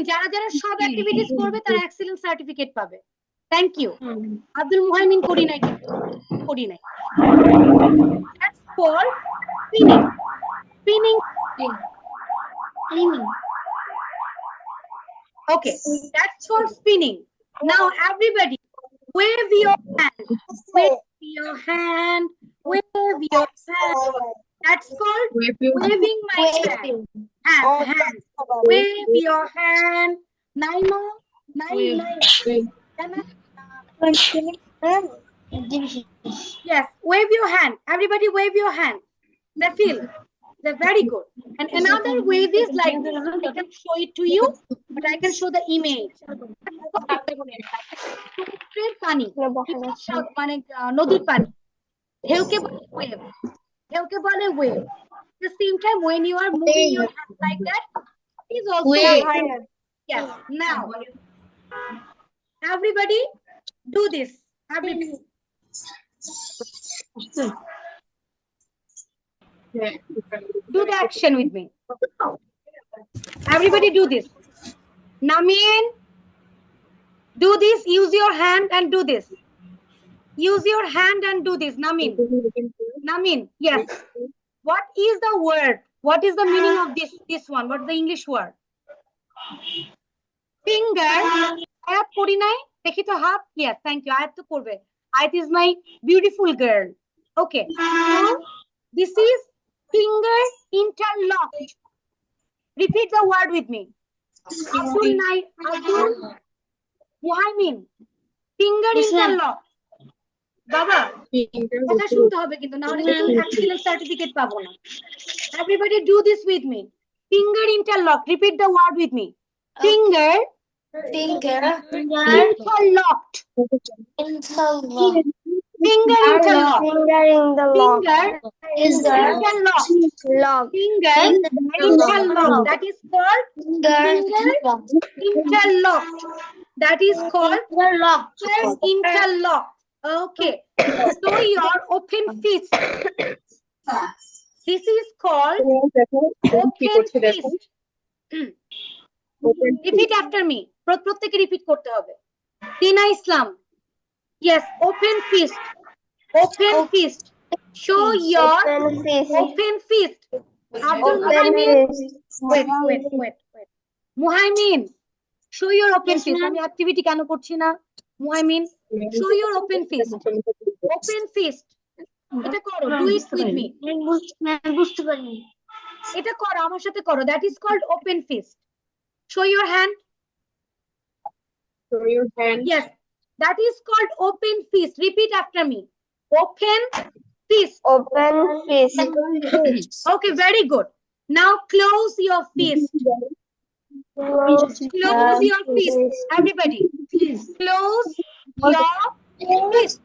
যারা যারা সব অ্যাক্টিভিটিস করবে তারা এক্সেলেন্ট সার্টিফিকেট পাবে। Thank you. আব্দুল মুহাইমিন করি নাই কিন্তু। করি নাই। That's called spinning. Okay, that's called spinning. Now everybody wave your hand. Wave your hand. That's called waving my hand. Hand. Wave your hand. Naima. Yes, wave your hand. Everybody wave your hand. They're very good. And another wave is like this. I can show it to you, but I can show the image. Pani. মানে নদীর পানি ঢেউকে বলে wave. At the same time, when you are moving your hand like that, is also wave. Yes. Now, everybody do this. Everybody. Do the action with me. Everybody do this. Namin, do this. Use your hand and do this. Use your hand and do this. Namin, yes. What is the word? What is the meaning of this one? What's the English word? Finger. Ayat kori nai? Dekhi to half? Yes, thank you. Ayat to korbe. Ayat is my beautiful girl. Okay. Now, this is finger interlocked. Repeat the word with me. Abdul Muhaimmin. Finger interlocked. Baba, কথা শুনতে হবে কিন্তু না হলে কিন্তু excellent certificate পাবো না। Everybody do this with me. Finger interlocked. Repeat the word with me. Finger Finger. Interlocked. Interlock. Finger interlocked. Finger in the lock. Finger interlocked. Lock. Finger interlocked. That is called Finger. interlocked. That is called interlocked. Okay. So your open fist. This is called open fist. Repeat after me. প্রত্যেকে repeat করতে হবে। টিনা ইসলাম। Yes, open fist. Open fist. Show your open fist. Abdul Muhaimin. Wait. Muhaimin. Show your open fist. আমি activity কেন করছি না? Muhaimin. Show your open fist. Open fist. এটা করো। Do it with me. বুঝতে পারিনি। এটা করো, আমার সাথে করো। That is called open fist. Show your hand. Show your hand. Yes, that is called open fist. Repeat after me. Open fist. Open fist. Okay, very good. Now close your fist. Close your fist. Everybody, close your fist.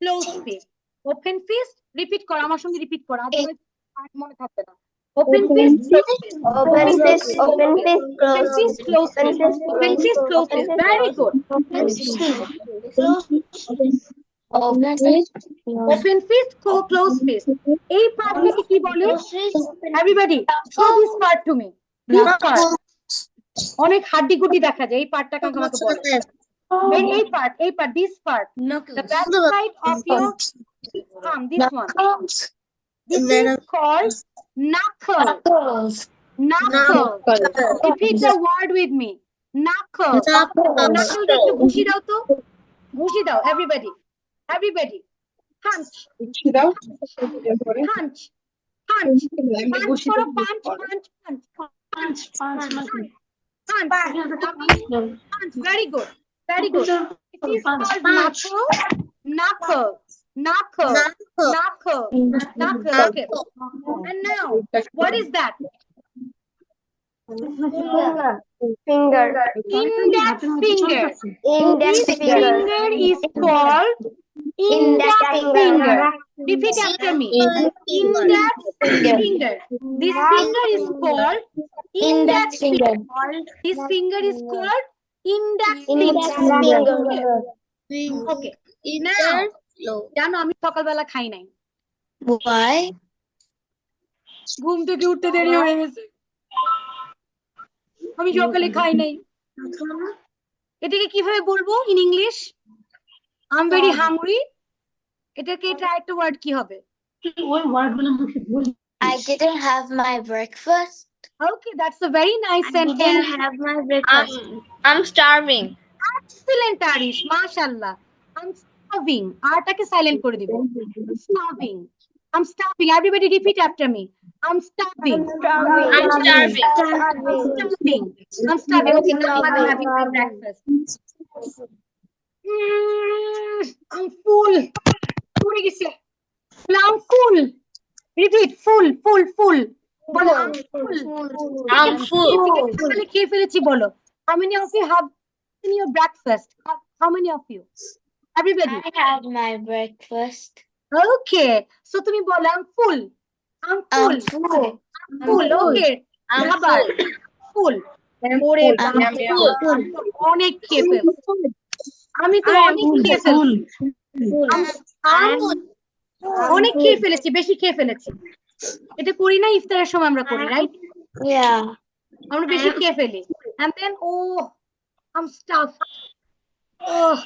Close fist. Open fist. Repeat কর, আমার সঙ্গে repeat কর। আদমে মনে থাকবে না। Open fist. Open fist. Open fist. Open fist. Close fist. Open fist. Close fist. Very good. Open fist, close fist. এই পার্টটাকে কি বলে? Everybody, show this part to me. This part. অনেক হাড্ডি গুটি দেখা যায়। এই পার্টটাকে আমাকে বলো। এই part, this part. The back side of your arm, this one. This is called knuckle. Knuckle. Repeat the word with me. Knuckle. Knuckle দিয়ে একটু ঘুষি দাও তো। ঘুষি দাও, everybody. Everybody. Punch. Punch. Punch. Punch for a punch. Punch. Very good. Very good. It is called knuckle. Okay. And now, what is that? Finger. Index finger. Index This finger. finger is called index finger. Repeat after me. Index finger. This finger is called index finger. This finger is called index finger. Okay. Now, জানো আমি সকালবেলা খাই নাই। Why? ঘুম থেকে উঠতে দেরি হয়ে গেছে। আমি সকালে খাই নাই। এটাকে কিভাবে বলবো in English? I am very hungry. এটাকে এটা একটা ওয়ার্ড কি হবে? I didn't have my breakfast. Okay, that's a very nice sentence. have my breakfast. I'm starving. Excellent, Arish. Mashallah. I'm starving. আরটাকে সাইলেন্ট করে দিব। Starving. I'm starving. Everybody repeat after me. I'm starving. I'm starving. I'm starving. Okay, now I'm having my breakfast. I'm full. পড়ে গেছে। I'm full. Repeat. Full. বলো, I'm full. তাহলে খেয়ে ফেলেছি বলো। How many of you have in your breakfast? How many of you? Everybody. I had my breakfast. Okay. So তুমি বলো I'm full. I'm full. Okay. আবার full. ওরে বাবা, অনেক খেয়ে ফেলছি। আমি তো অনেক খেয়ে ফেলছি। অনেক খেয়ে ফেলেছি, বেশি খেয়ে ফেলেছি। এটা করি না ইফতারের সময় আমরা করি, রাইট? Yeah. আমরা বেশি খেয়ে ফেলি। And then I'm stuffed.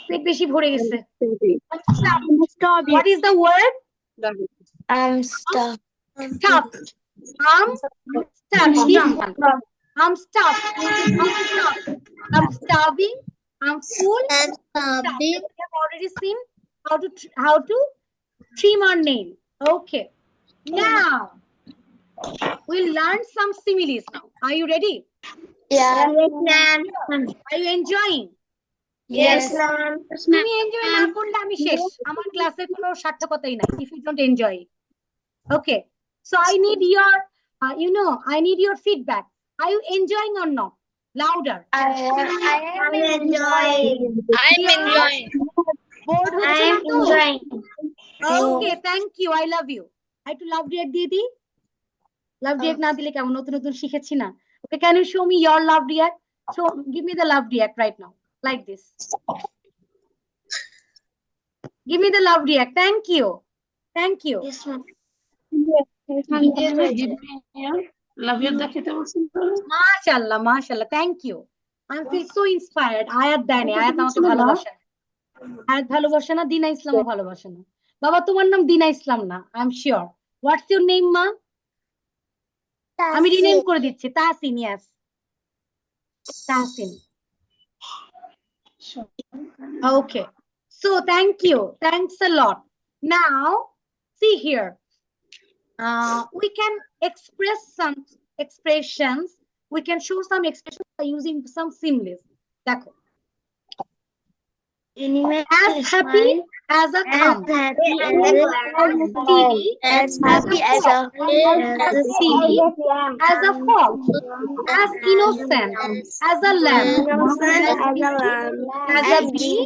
পেট বেশি ভরে গেছে। What is the word? I'm stuffed. Stuffed. I'm stuffed. This one. I'm stuffed. I'm starving. I'm full. Stuffed. We have already seen how to trim our nail. Okay. Now we'll learn some similes now. Are you ready? Yeah. Are you enjoying? Yes. তুমি enjoy না করলে আমি শেষ। আমার ক্লাসের কোনো সার্থকতাই নাই if you don't enjoy. Okay. So I need your I need your feedback. Are you enjoying or not? Louder. I am enjoying. I'm enjoying. Bored I হচ্ছে am না তো? enjoying. Okay, thank you. I love you. I একটু love react দিয়ে দিই। Love react না দিলে কেমন, নতুন নতুন শিখেছি না। Okay, can you show me your love react? So give me the love react right now, like this. Give me the love react. Thank you. Thank you. Yes, ma'am. মাশাআল্লাহ, মাশাআল্লাহ। Thank you. I feel so inspired. আয়াত দেয় না, আয়াত আমাকে ভালোবাসে না। আয়াত ভালোবাসে না, দিনা ইসলামও ভালোবাসে না। বাবা তোমার নাম দিনা ইসলাম না, I am sure. What's your name মা? আমি রিনেম করে দিচ্ছি, Tahsin. Yes, Tahsin. Okay. So thank you. Thanks a lot. Now, see here. We can express some expressions. We can show some expressions by using some similes. দেখো, as happy as a thumb, As happy as a silly as a fox, as innocent as a lamb, as a bee,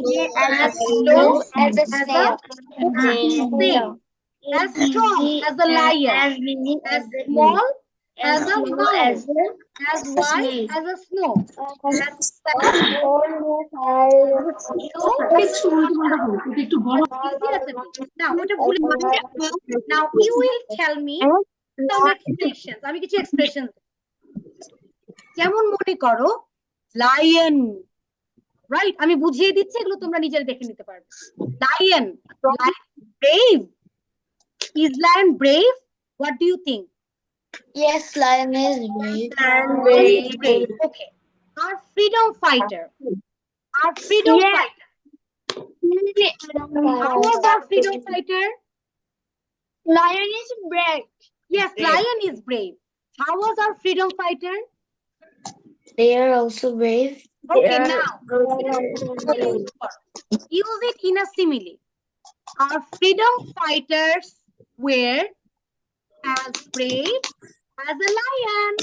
as slow as a snail. snail, as strong as a lion, as small as a mouse, as white as a snow, as fat Now you will tell me some expressions. আমি কিছু expressions যেমন মনে করো lion, right? আমি বুঝিয়ে দিচ্ছি, এগুলো তোমরা নিজেরা দেখে নিতে পারবে। Lion, brave. Is lion brave? What do you think? Yes, lion is brave. Brave. Okay. Our freedom fighter. Our freedom fighter. How was our freedom fighter? Lion is brave. Yes, lion is brave. How was our freedom fighter? They are also brave. Okay, now use it in a simile. Our freedom fighters were as brave as a lion.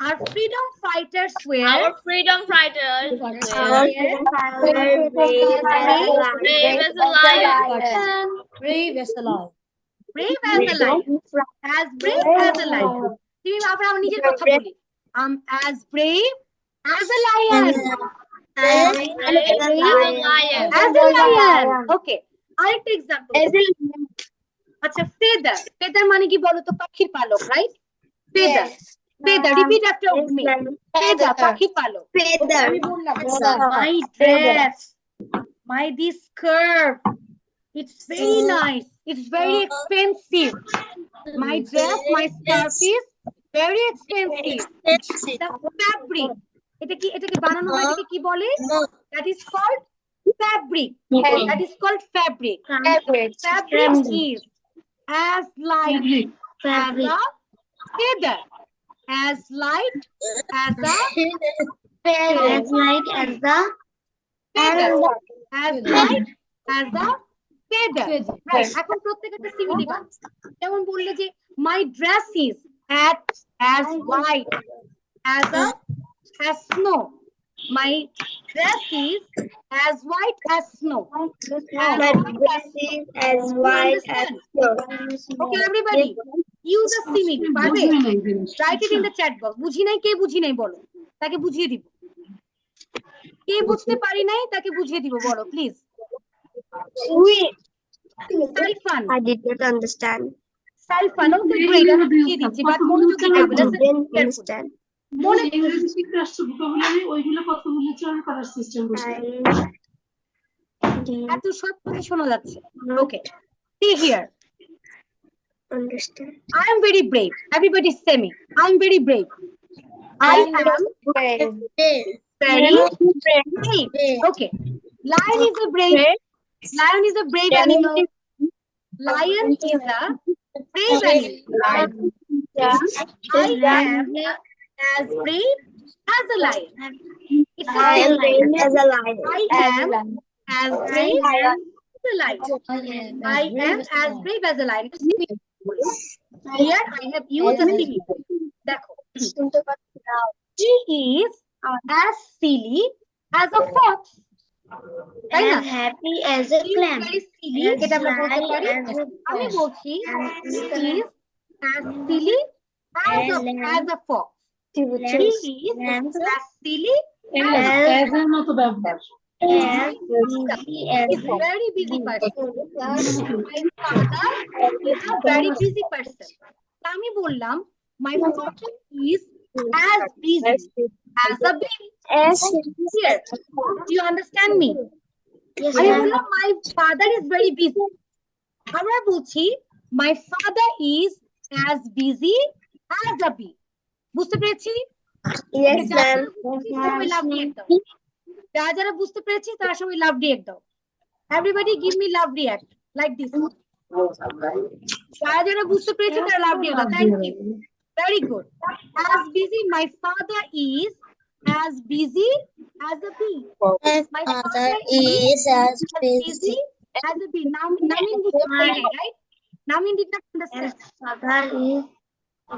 Our freedom fighters were Our freedom fighters brave brave as a lion. Brave as a lion. Brave as a lion. As brave as a lion. তুমি আবার আমার নিজের কথা বলি। As brave as a lion. As a lion. Okay. আরেকটা example. আচ্ছা, feather. Feather মানে কি বলো তো? পাখির পালক, right? Feather. Feather. Repeat after me. Feather. পাখির পালক। আমি বললাম my dress, this curve, it's very nice, it's very expensive. My dress, my scarf is very expensive. The fabric, এটাকে বানানো হয়, এটাকে কি বলে? That is called fabric. That is called fabric. Fabric is as light as a feather. As light as a feather. As light as a feather. Right. এখন প্রত্যেকটা simile বানাও। যেমন বললে যে my dress is as white as snow. My dress is as white as snow. As white as snow. Okay, everybody, use a simile. পারবে? Write it in the chat box. বুঝি নাই, কে বুঝি নাই বলো, তাকে বুঝিয়ে দিব। কে বুঝতে পারি নাই তাকে বুঝিয়ে দিব, বলো please. Saifan. I did not understand. Saifan, okay, great. আমি বুঝিয়ে দিচ্ছি, বাট মনোযোগী হবে। I didn't understand. এত সব কথা শোনা যাচ্ছে। Okay, see here. Understand. I am very brave. Everybody say me. I am very brave. I am Brave. very brave. Okay. Lion is a brave animal. Lion is a brave animal. I am as brave as a lion. It's a I am lion. as a lion. I am as brave as a lion. I am as brave as a lion. Here I have used a simile. দেখো, He is as silly as a fox. তাই না? As happy as a He is clam. very silly, As এটা আমরা বলতে sly পারি। as a আমি fox. বলছি And he is as silly as a fox. He is lambs as silly as busy as is a very busy person. My father is a very busy person. আমি বললাম my father is as busy as a bee. Here, do you understand me? Yes, আমি ma'am. বললাম my father is very busy. আমরা বলছি my father is as busy as a bee. বুঝতে পেরেছি? Yes, যারা ma'am. সবাই লাভ রিয়েক্ট দাও। যারা বুঝতে পেরেছি তারা সবাই লাভ রিয়েক্ট দাও। Everybody give me love react like this. যারা বুঝতে পেরেছি তারা লাভ রিয়েক্ট দাও। Thank you. Very good. As busy, my father is as busy as a bee. My father is as busy as a bee. Namin বুঝতে পারি নাই, right? Namin did not understand. father is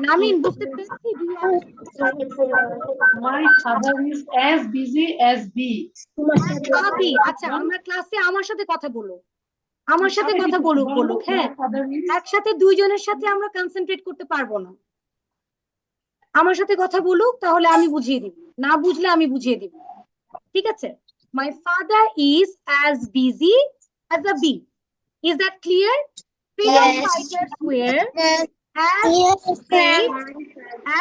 Namin বুঝতে পেরেছি? Do you understand? My father is as busy as bee. Abi, আচ্ছা আমরা ক্লাসে আমার সাথে কথা বলো। আমার সাথে কথা বলুক, হ্যাঁ। Father is একসাথে দুইজনের সাথে আমরা কনসেন্ট্রেট করতে পারবো না। আমার সাথে কথা বলুক, তাহলে আমি বুঝিয়ে দিব। না বুঝলে আমি বুঝিয়ে দিব। ঠিক আছে? My father is as busy as a bee. Is that clear? Freedom Yes. fighters were as brave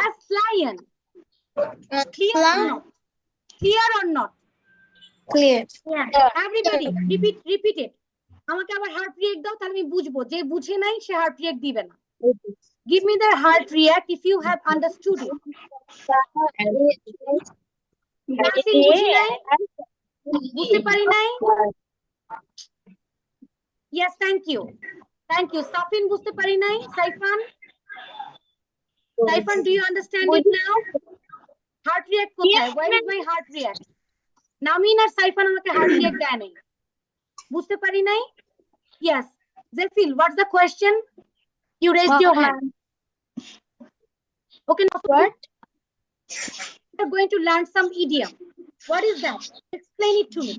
as lion. Clear or not? Clear or not? Clear. Everybody repeat it. আমাকে আবার হার্ট রিঅ্যাক্ট দাও, তাহলে আমি বুঝবো। যে বুঝে নাই সে heart react দিবে না। Give me the heart react if you have understood it. Nothing বুঝি নাই? বুঝতে পারি নাই? Yes, thank you. Thank you. Safin বুঝতে পারি নাই? Saifan? Saifan, do you understand it now? Heart react কোথায়? Where is my heart react? Namin R Saifan আমাকে heart react দেয় নাই। বুঝতে পারি নাই? Yes. Zefil, what's the question? You raised your hand. Okay, now what? We're going to learn some idiom. What is that? Explain it to me.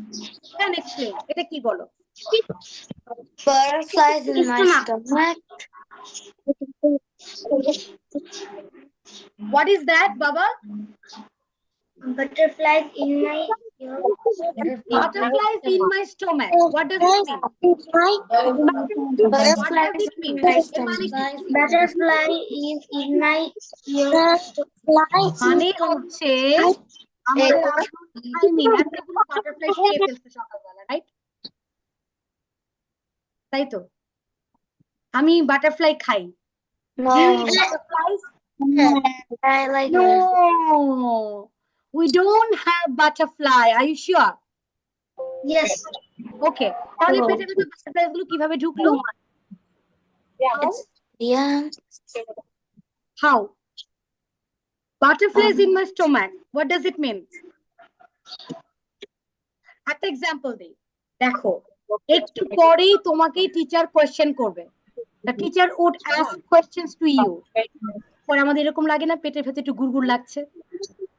Can explain. এটা কি বলো? Butterflies in my stomach. What is that, Baba? butterflies in my Butterflies in my stomach. What does it mean? Butterflies What does it mean? in my stomach. butterfly is in my ear. মানে হচ্ছে আমার এতগুলো butterfly খেয়ে ফেলছে সকালবেলা, right? তাই তো? আমি বাটারফ্লাই খাই। No, Butterflies? I like No, we don't have butterfly. Are you sure? Yes. Okay. তাহলে পেটে পেটে বাটারফ্লাই গুলো কিভাবে ঢুকলো? Yeah. How? Butterflies in my stomach. What does it mean? একটা এক্সাম্পল দেই। দেখো, একটু পরেই তোমাকে টিচার কোয়েশ্চেন করবে। The teacher would ask questions to you. পরে আমাদের এরকম লাগে না পেটের ভেতরে একটু গুড়গুড় লাগছে?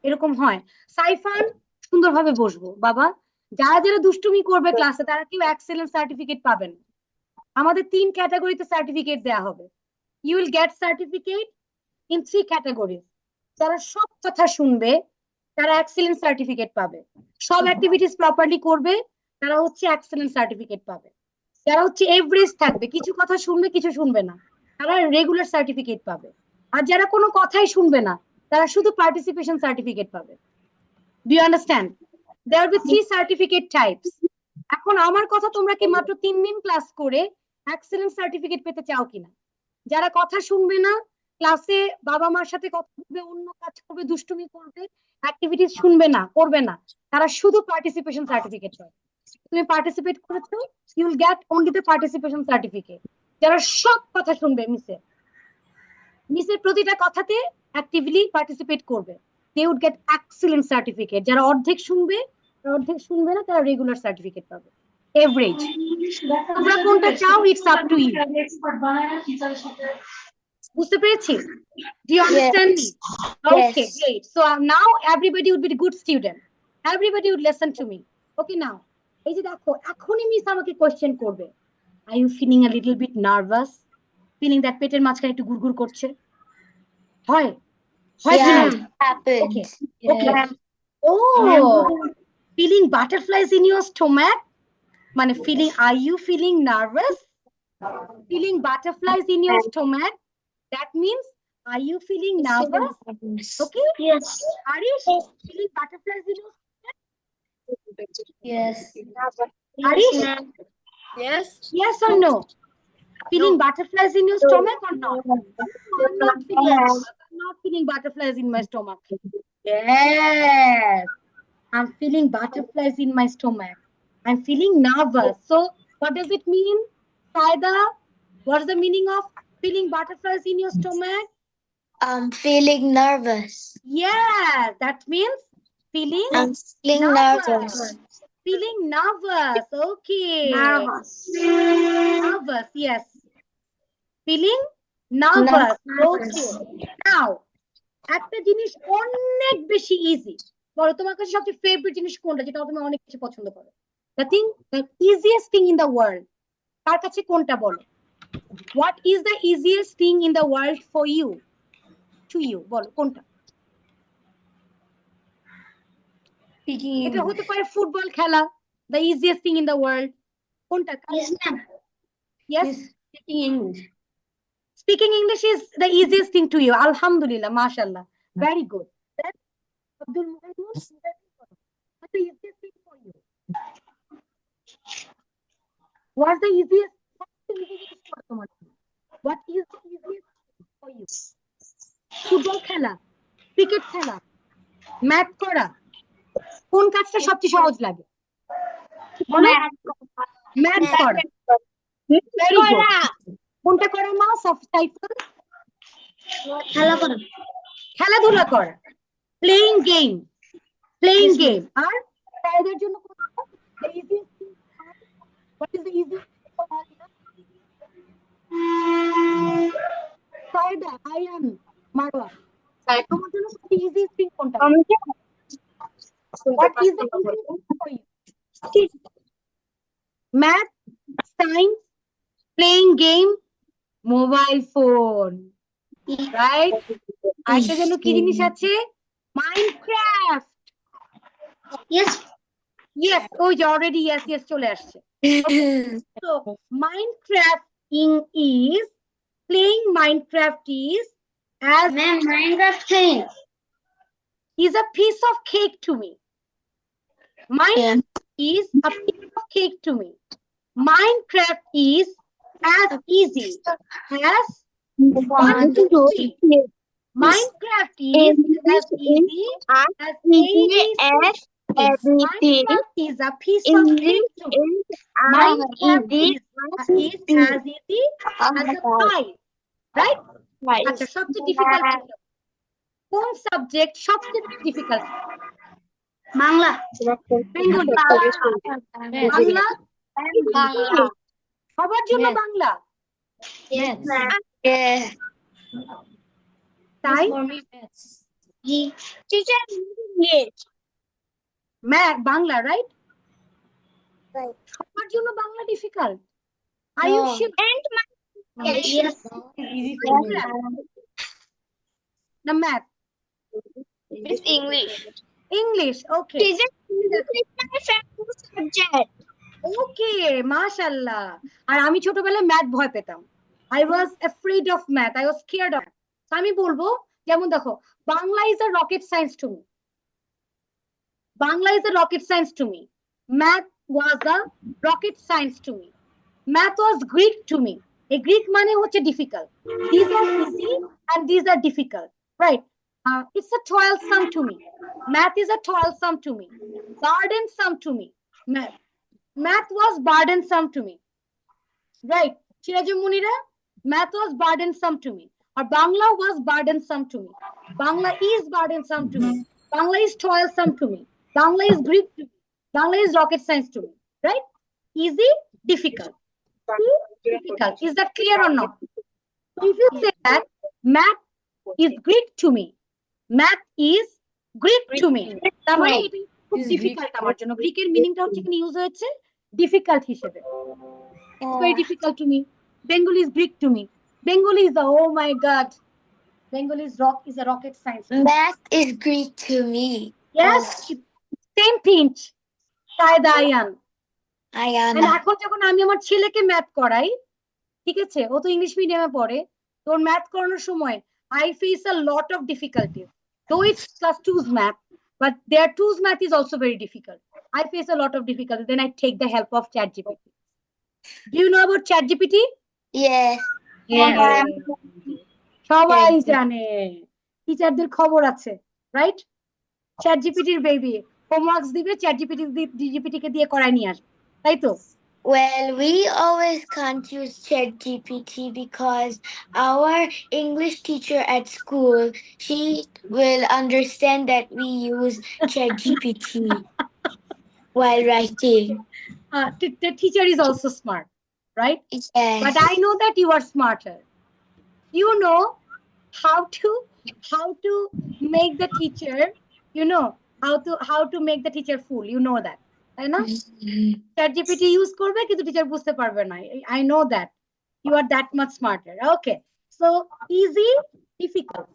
এরকম হয়। সাইফান সুন্দরভাবে বসবো বাবা। যারা যারা দুষ্টুমি করবে ক্লাসে তারা কেউ এক্সেলেন্ট সার্টিফিকেট পাবেন। আমাদের 3 ক্যাটাগরিতে সার্টিফিকেট দেয়া হবে। You will get certificate in 3 categories. যারা সব কথা শুনবে তারা এক্সেলেন্ট সার্টিফিকেট পাবে। সব অ্যাক্টিভিটিস প্রপারলি করবে তারা হচ্ছে এক্সেলেন্ট সার্টিফিকেট পাবে। যারা হচ্ছে এভারেজ থাকবে, কিছু কথা শুনবে কিছু শুনবে না, তারা রেগুলার সার্টিফিকেট পাবে। আর যারা কোনো কথাই শুনবে না তারা শুধু পার্টিসিপেশন সার্টিফিকেট পাবে। Do you understand? There will be 3 certificate types. এখন আমার কথা তোমরা কি মাত্র 3 দিন ক্লাস করে এক্সেলেন্ট সার্টিফিকেট পেতে চাও কিনা? যারা কথা শুনবে না, ক্লাসে বাবা মার সাথে কথা বলবে, অন্য কাজ করবে, দুষ্টুমি করবে, অ্যাক্টিভিটিস শুনবে না, করবে না, তারা শুধু পার্টিসিপেশন সার্টিফিকেট পাবে। তুমি পার্টিসিপেট করেছো, you will get only the participation certificate. যারা সব কথা শুনবে মিসের প্রতিটা কথাতে অ্যাক্টিভলি পার্টিসিপেট করবে, they would get excellent certificate. যারা অর্ধেক শুনবে না তারা রেগুলার সার্টিফিকেট পাবে। এভারেজ তোমরা কোনটা চাও, ইটস আপ টু ইউ। বুঝতে পেরেছি? Do you understand me? Okay, Yes. great. So now everybody would be a good student. Everybody would listen to me. Okay, now. এই যে দেখো, এখনই মিস আমাকে কোশ্চেন করবে। Are you feeling a little bit nervous? Feeling that পেটের মাঝখানে একটু গুড়গুড় করছে? হয়? হয় কি না? Yeah, happened. Okay. Okay. Oh, feeling butterflies in your stomach? মানে feeling, are you feeling nervous? Feeling butterflies in your stomach? That means, are you feeling nervous? Okay. Yes. Are you feeling butterflies in your Yes. Are you? Yes. Yes or no? Feeling butterflies in your stomach or not? I'm not feeling butterflies in my stomach. Yes. I'm feeling butterflies in my stomach. I'm feeling nervous. So what does it mean, Saida? What's the meaning of feeling butterflies in your stomach? I'm feeling nervous. Yes, that means feeling I'm feeling nervous. Feeling nervous. Okay. Nervous, yes. Feeling nervous. Okay. Now, একটা জিনিস অনেক বেশি easy. বলো তোমার কাছে সবচেয়ে favourite জিনিস কোনটা, যেটা তুমি অনেক বেশি পছন্দ করো? The easiest thing in the world. তার কাছে কোনটা বলো? What is the easiest thing in the world for you? To you, বলো কোনটা? এটা হতে পারে ফুটবল খেলা, the easiest thing in the world. কোনটা? Yes, ma'am. Yes. Speaking English. Speaking English is the easiest thing to you. Alhamdulillah, mashallah. Very good. Then, Abdul Muhammad, what's the easiest thing for you? What's the easiest? What is the easiest thing for you? Football খেলা, cricket খেলা, math করা, কোন কাজটা সবচেয়ে সহজ লাগে? Math করা। Very good. কোনটা করা মা? সাইফুল? খেলাধুলা করা, প্লেইং গেম, আর তাদের জন্য the easiest thing? What is the easiest thing for Alina? Saida, Ayan, Marwa, তোমার জন্য সবচেয়ে easiest thing কোনটা? What is the easiest thing for you? Math, science, playing game, mobile phone, right? আরেকটা যেন কি জিনিস আছে? Minecraft. Yes. Yes, oh, already yes চলে আসছে। So Minecrafting is, playing Minecraft is as Ma'am, Minecraft thing. is a piece of cake to me. Minecraft is a piece of cake to me. Minecraft is as easy as 1, 2, 3. Minecraft is as easy as ABC. Minecraft is a piece of cake to me. Minecraft is as easy as a pie. Right? আচ্ছা, সবচেয়ে difficult কোন subject সবচেয়ে difficult? Bangla, Bengali, Bangla, সবার জন্য Bangla. Yes. তাই Teacher, Bangla, right? সবার জন্য Bangla difficult? Are you sure? yes. The math, It's English. English, okay. Teacher, English is my favorite subject. Okay, mashallah. আর আমি ছোটবেলায় ম্যাথ ভয় পেতাম। I was afraid of math. I was scared of math. So আমি বলবো, যেমন দেখো, Bangla is a rocket science to me. Bangla is a rocket science to me. Math was a rocket science to me. Math was Greek to me. A Greek মানে হচ্ছে difficult. These are easy and these are difficult. Right? It's a toilsome to me. Math is a toilsome to me. Burdensome to me. Math was burdensome to me. Right? Shirajul Munira, math was burdensome to me. Or Bangla was burdensome to me. Bangla is burdensome to me. Bangla is toilsome to me. Bangla is Greek to me. Bangla is rocket science to me. Right? Easy, difficult. Difficult. Is that clear or not? So if you say that, Math is Greek to me. Math is Greek to me. তার মানে এটা খুব difficult আমার জন্য। গ্রিকের মিনিংটা হচ্ছে এখানে use হয়েছে ডিফিকাল্ট হিসেবে। It's very difficult to me. Bengali is Greek to me. Bengali is oh my god. Bengali is a rocket science. Math is Greek to me. Yes, same pinch. Ayan. Ayana. এখন যখন আমি আমার ছেলেকে math করাই, ঠিক আছে, ও তো English মিডিয়ামে পড়ে, তো ওর ম্যাথ করানোর সময় I face a lot of difficulties. Though it's class 2's math, but their 2's math is also very difficult. I face a lot of difficulties. Then I take the help of ChatGPT. Do you know about ChatGPT? Yes. সবাই জানে, টিচারদের খবর আছে, right? ChatGPTর baby homeworks দিবে, ChatGPT কে দিয়ে করায় নিয়ে আসবে, তাই তো? Well, we always can't use ChatGPT because our English teacher at school, she will understand that we use ChatGPT while writing. The teacher is also smart, right? Yes. But I know that you are smarter. You know how to make the teacher, you know how to make the teacher fool. You know that, তাই না? ChatGPT use করবে কিন্তু teacher বুঝতে পারবে না। I know that. You are that much smarter. Okay. So easy, difficult.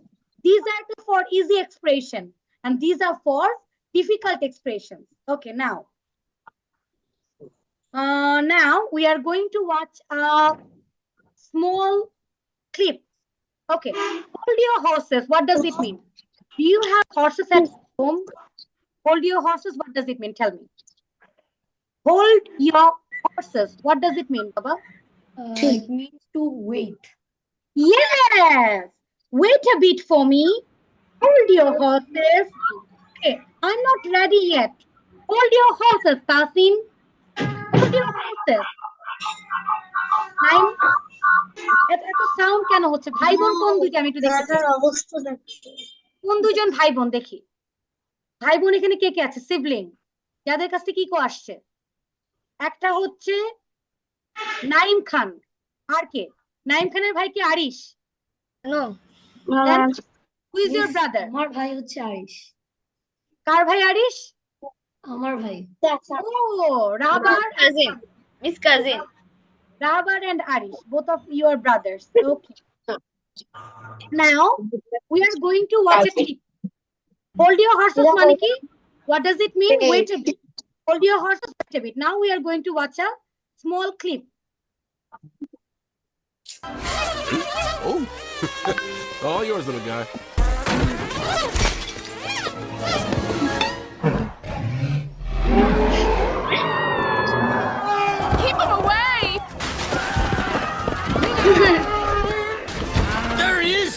These are for easy expression and these are for difficult expressions. Okay, now we are going to watch a small clip. Okay, hold your horses. What does it mean? Do you have horses at home? Hold your horses. What does it mean? Tell me. Hold your horses. What does it mean, Baba? It means to wait. Yes. Wait a bit for me. Hold your horses. Okay, I'm not ready yet. Hold your horses, Tasin. Hold your horses. Nine. এত sound কেন হচ্ছে? ভাই বোন কোন দুইটা আমি একটু দেখতে চাই। অবস্থা দেখছি। কোন দুইজন ভাই বোন দেখি? ভাই বোন এখানে কে কে আছে? সিবলিং যাদের কাছ থেকে ইকো আসছে। একটা হচ্ছে নাইম খান, আর কে? নাইম খানের ভাই কি Arish? No. Who is your brother? আমার ভাই হচ্ছে আরিশ। কার ভাই আরিশ? আমার ভাই। Oh, Rahbar Cousin. Miss cousin. and Arish, both of you are brothers. Okay. Now we are going to watch a clip. Hold your horses, Maniki. What does it mean? Wait a bit. Hold your horses, wait a bit. Now we are going to watch a small clip. Oh. All yours, little guy. Keep him away. There he is!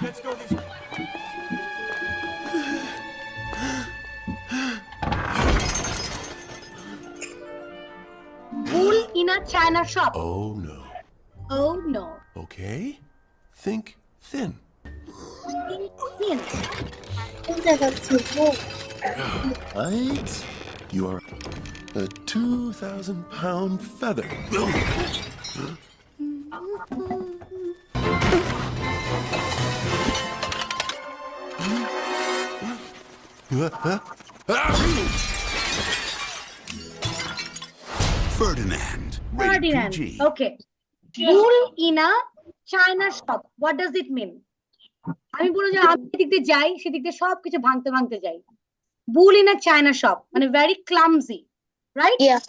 Let's go this way. Bull in a china shop. Oh no. Oh no. Okay. Think thin. Thin. Right? You are a 2,000-pound feather. Ferdinand. Rated Ferdinand. PG. Okay. Bull in a china shop. What does it mean? আমি বলবো যে আমি এদিক দিয়ে যাই, সেদিক দিয়ে সবকিছু ভাঙতে ভাঙতে যাই। Bull in a china shop, মানে very clumsy, right? Yeah.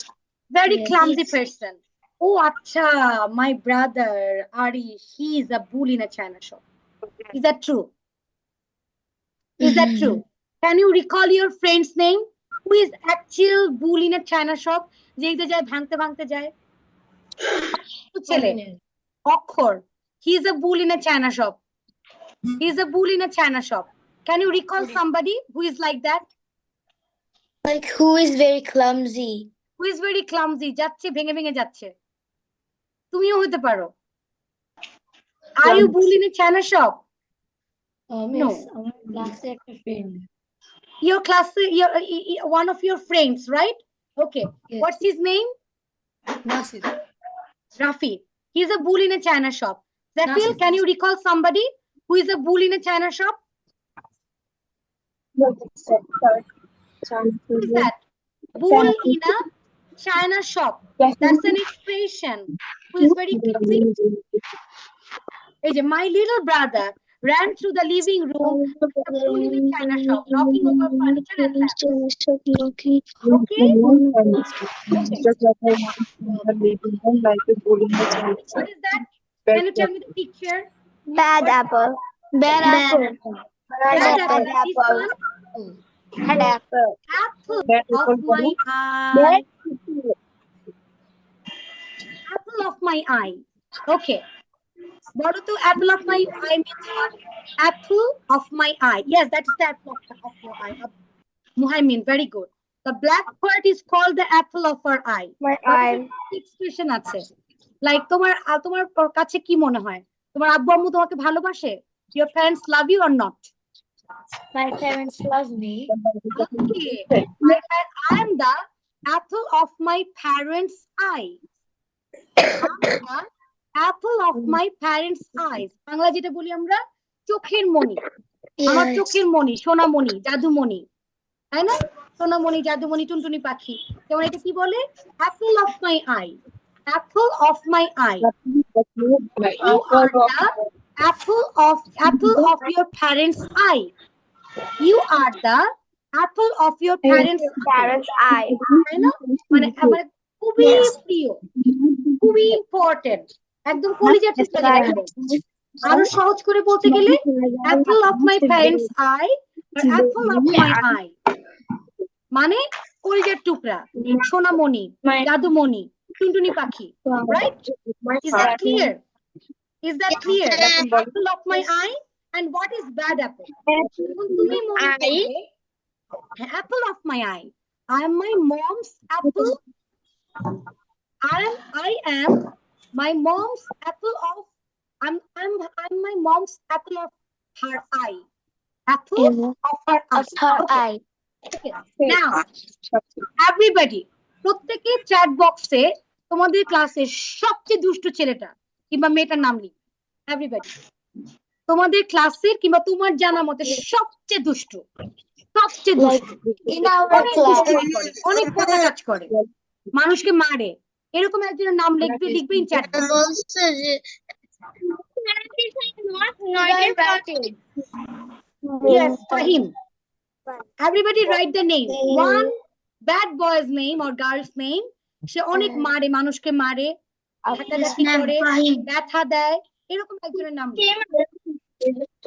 Very Yes. clumsy person. Oh, acha, my brother Arish, he is a bull in a china shop. Is that true? Is that true? Can you recall your friend's name? Who is actual bull in a china shop? যেতে যায় ভাঙতে ভাঙতে যায়। ছেলে অক্ষর, he is a bull in a china shop. He is a bull in a china shop. Can you recall somebody who is like that? Like who is very clumsy? Who is very clumsy? যাচ্ছে ভেঙে ভেঙে যাচ্ছে। তুমিও হতে পারো। Are you bull in a china shop? Miss আমার ক্লাসে একটা friend. Your class, one of your friends, right? Okay. Yes. What's his name? Nasir. Rafi. He's a bull in a china shop. Zafil, can you recall somebody who is a bull in a china shop? Who is that? Bull in a china shop. That's an expression. Who is very clumsy? My little brother ran through the living room like a bull in a china shop, knocking over furniture and lamps. Okay? Okay. What is that? Can you tell me the picture? Bad apple. Bad apple. Bad apple. This one? Bad apple. Apple of my eye. Apple of my eye. Okay. What to apple of my eye means what? Apple of my eye. Yes, that is the apple of your eye. Muhaimin, very good. The black part is called the apple of her eye. My eye. Expression আছে। Like তোমার কাছে কি মনে হয়? তোমার আব্বু আম্মু তোমাকে ভালোবাসে? Your parents love you or not? My parents love me. Okay. I am the apple of my parents' eye. Apple of my parents' eyes. Bangla যেটা বলি আমরা চোখের মণি। আমার চোখের মণি, সোনামণি, জাদুমণি। তাই না? সোনামণি, জাদুমণি, টুনটুনি পাখি। যেমন এটা কি বলে? Apple of my eye. Apple of my eye. You are the apple of your parents' eye. You are the apple of your parents' eye. তাই না? মানে খুবই প্রিয়, খুবই ইম্পর্টেন্ট, একদম কলিজার টুকরা। আরো সহজ করে বলতে গেলে apple of my parents' eye or apple of my eye মানে কলিজার টুকরা, সোনামণি, জাদুমণি, টুনটুনি পাখি। Right? Is that clear? Is that clear? That's apple of my eye. And what is bad apple? তুমি মনে করবে apple of my eye. I am my mom's apple. I am my mom's apple of. I'm my mom's apple of her eye. Apple of her eye. Okay. Now, everybody, প্রত্যেকে chat বক্সে তোমাদের ক্লাসের সবচেয়ে দুষ্টু ছেলেটা কিংবা মেয়েটার নাম লিখ। Everybody, তোমাদের ক্লাসের কিংবা তোমার জানা মতে সবচেয়ে দুষ্টু, সবচেয়ে দুষ্টু, অনেক কথা কাজ করে, মানুষকে মারে, এরকম একজনের নাম লিখবে in chat. Yes, Fahim. Everybody write the name. One bad boy's name or girl's name. সে অনেক মারে, মানুষকে মারে, হাতাহাতি করে, ব্যথা দেয়, এরকম একজনের নাম।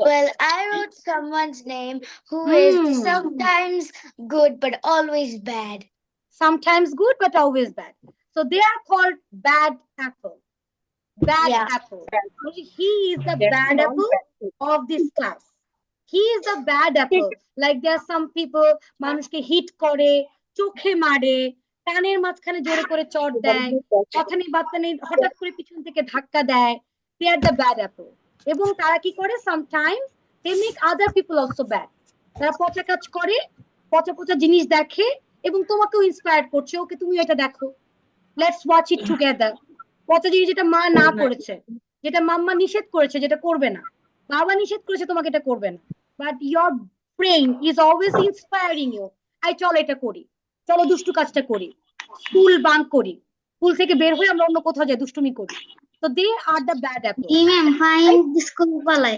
Well, I wrote someone's name who is sometimes good but always bad. Sometimes good but always bad. So they are called bad apple. Bad apple. He is the bad apple of this class. He is the bad apple. Like there are some people মানুষকে hit করে, চোখে মারে, কানের মাঝখানে জোরে করে চড় দেয়, কথা নেই বার্তা নেই, হঠাৎ করে পিছন থেকে ধাক্কা দেয়। They are the bad apple. এবং তারা কি করে? Sometimes they make other people also bad. তারা পচা কাজ করে, পচা পচা জিনিস দেখে এবং তোমাকেও ইন্সপায়ার করছে, ওকে তুমি এটা দেখো, লেটস ওয়াচ ইট টুগেদার। পচা জিনিস যেটা মা না করেছে, যেটা মাম্মা নিষেধ করেছে, যেটা করবে না, বাবা নিষেধ করেছে তোমাকে এটা করবে না, but your brain is always inspiring you. I চলো এটা করি, চলো দুষ্টু কাজটা করি, স্কুল বাঙ্ক করি, স্কুল থেকে বের হয়ে আমরা অন্য কোথাও যাই, দুষ্টুমি করি। So they are the bad apple. School palai.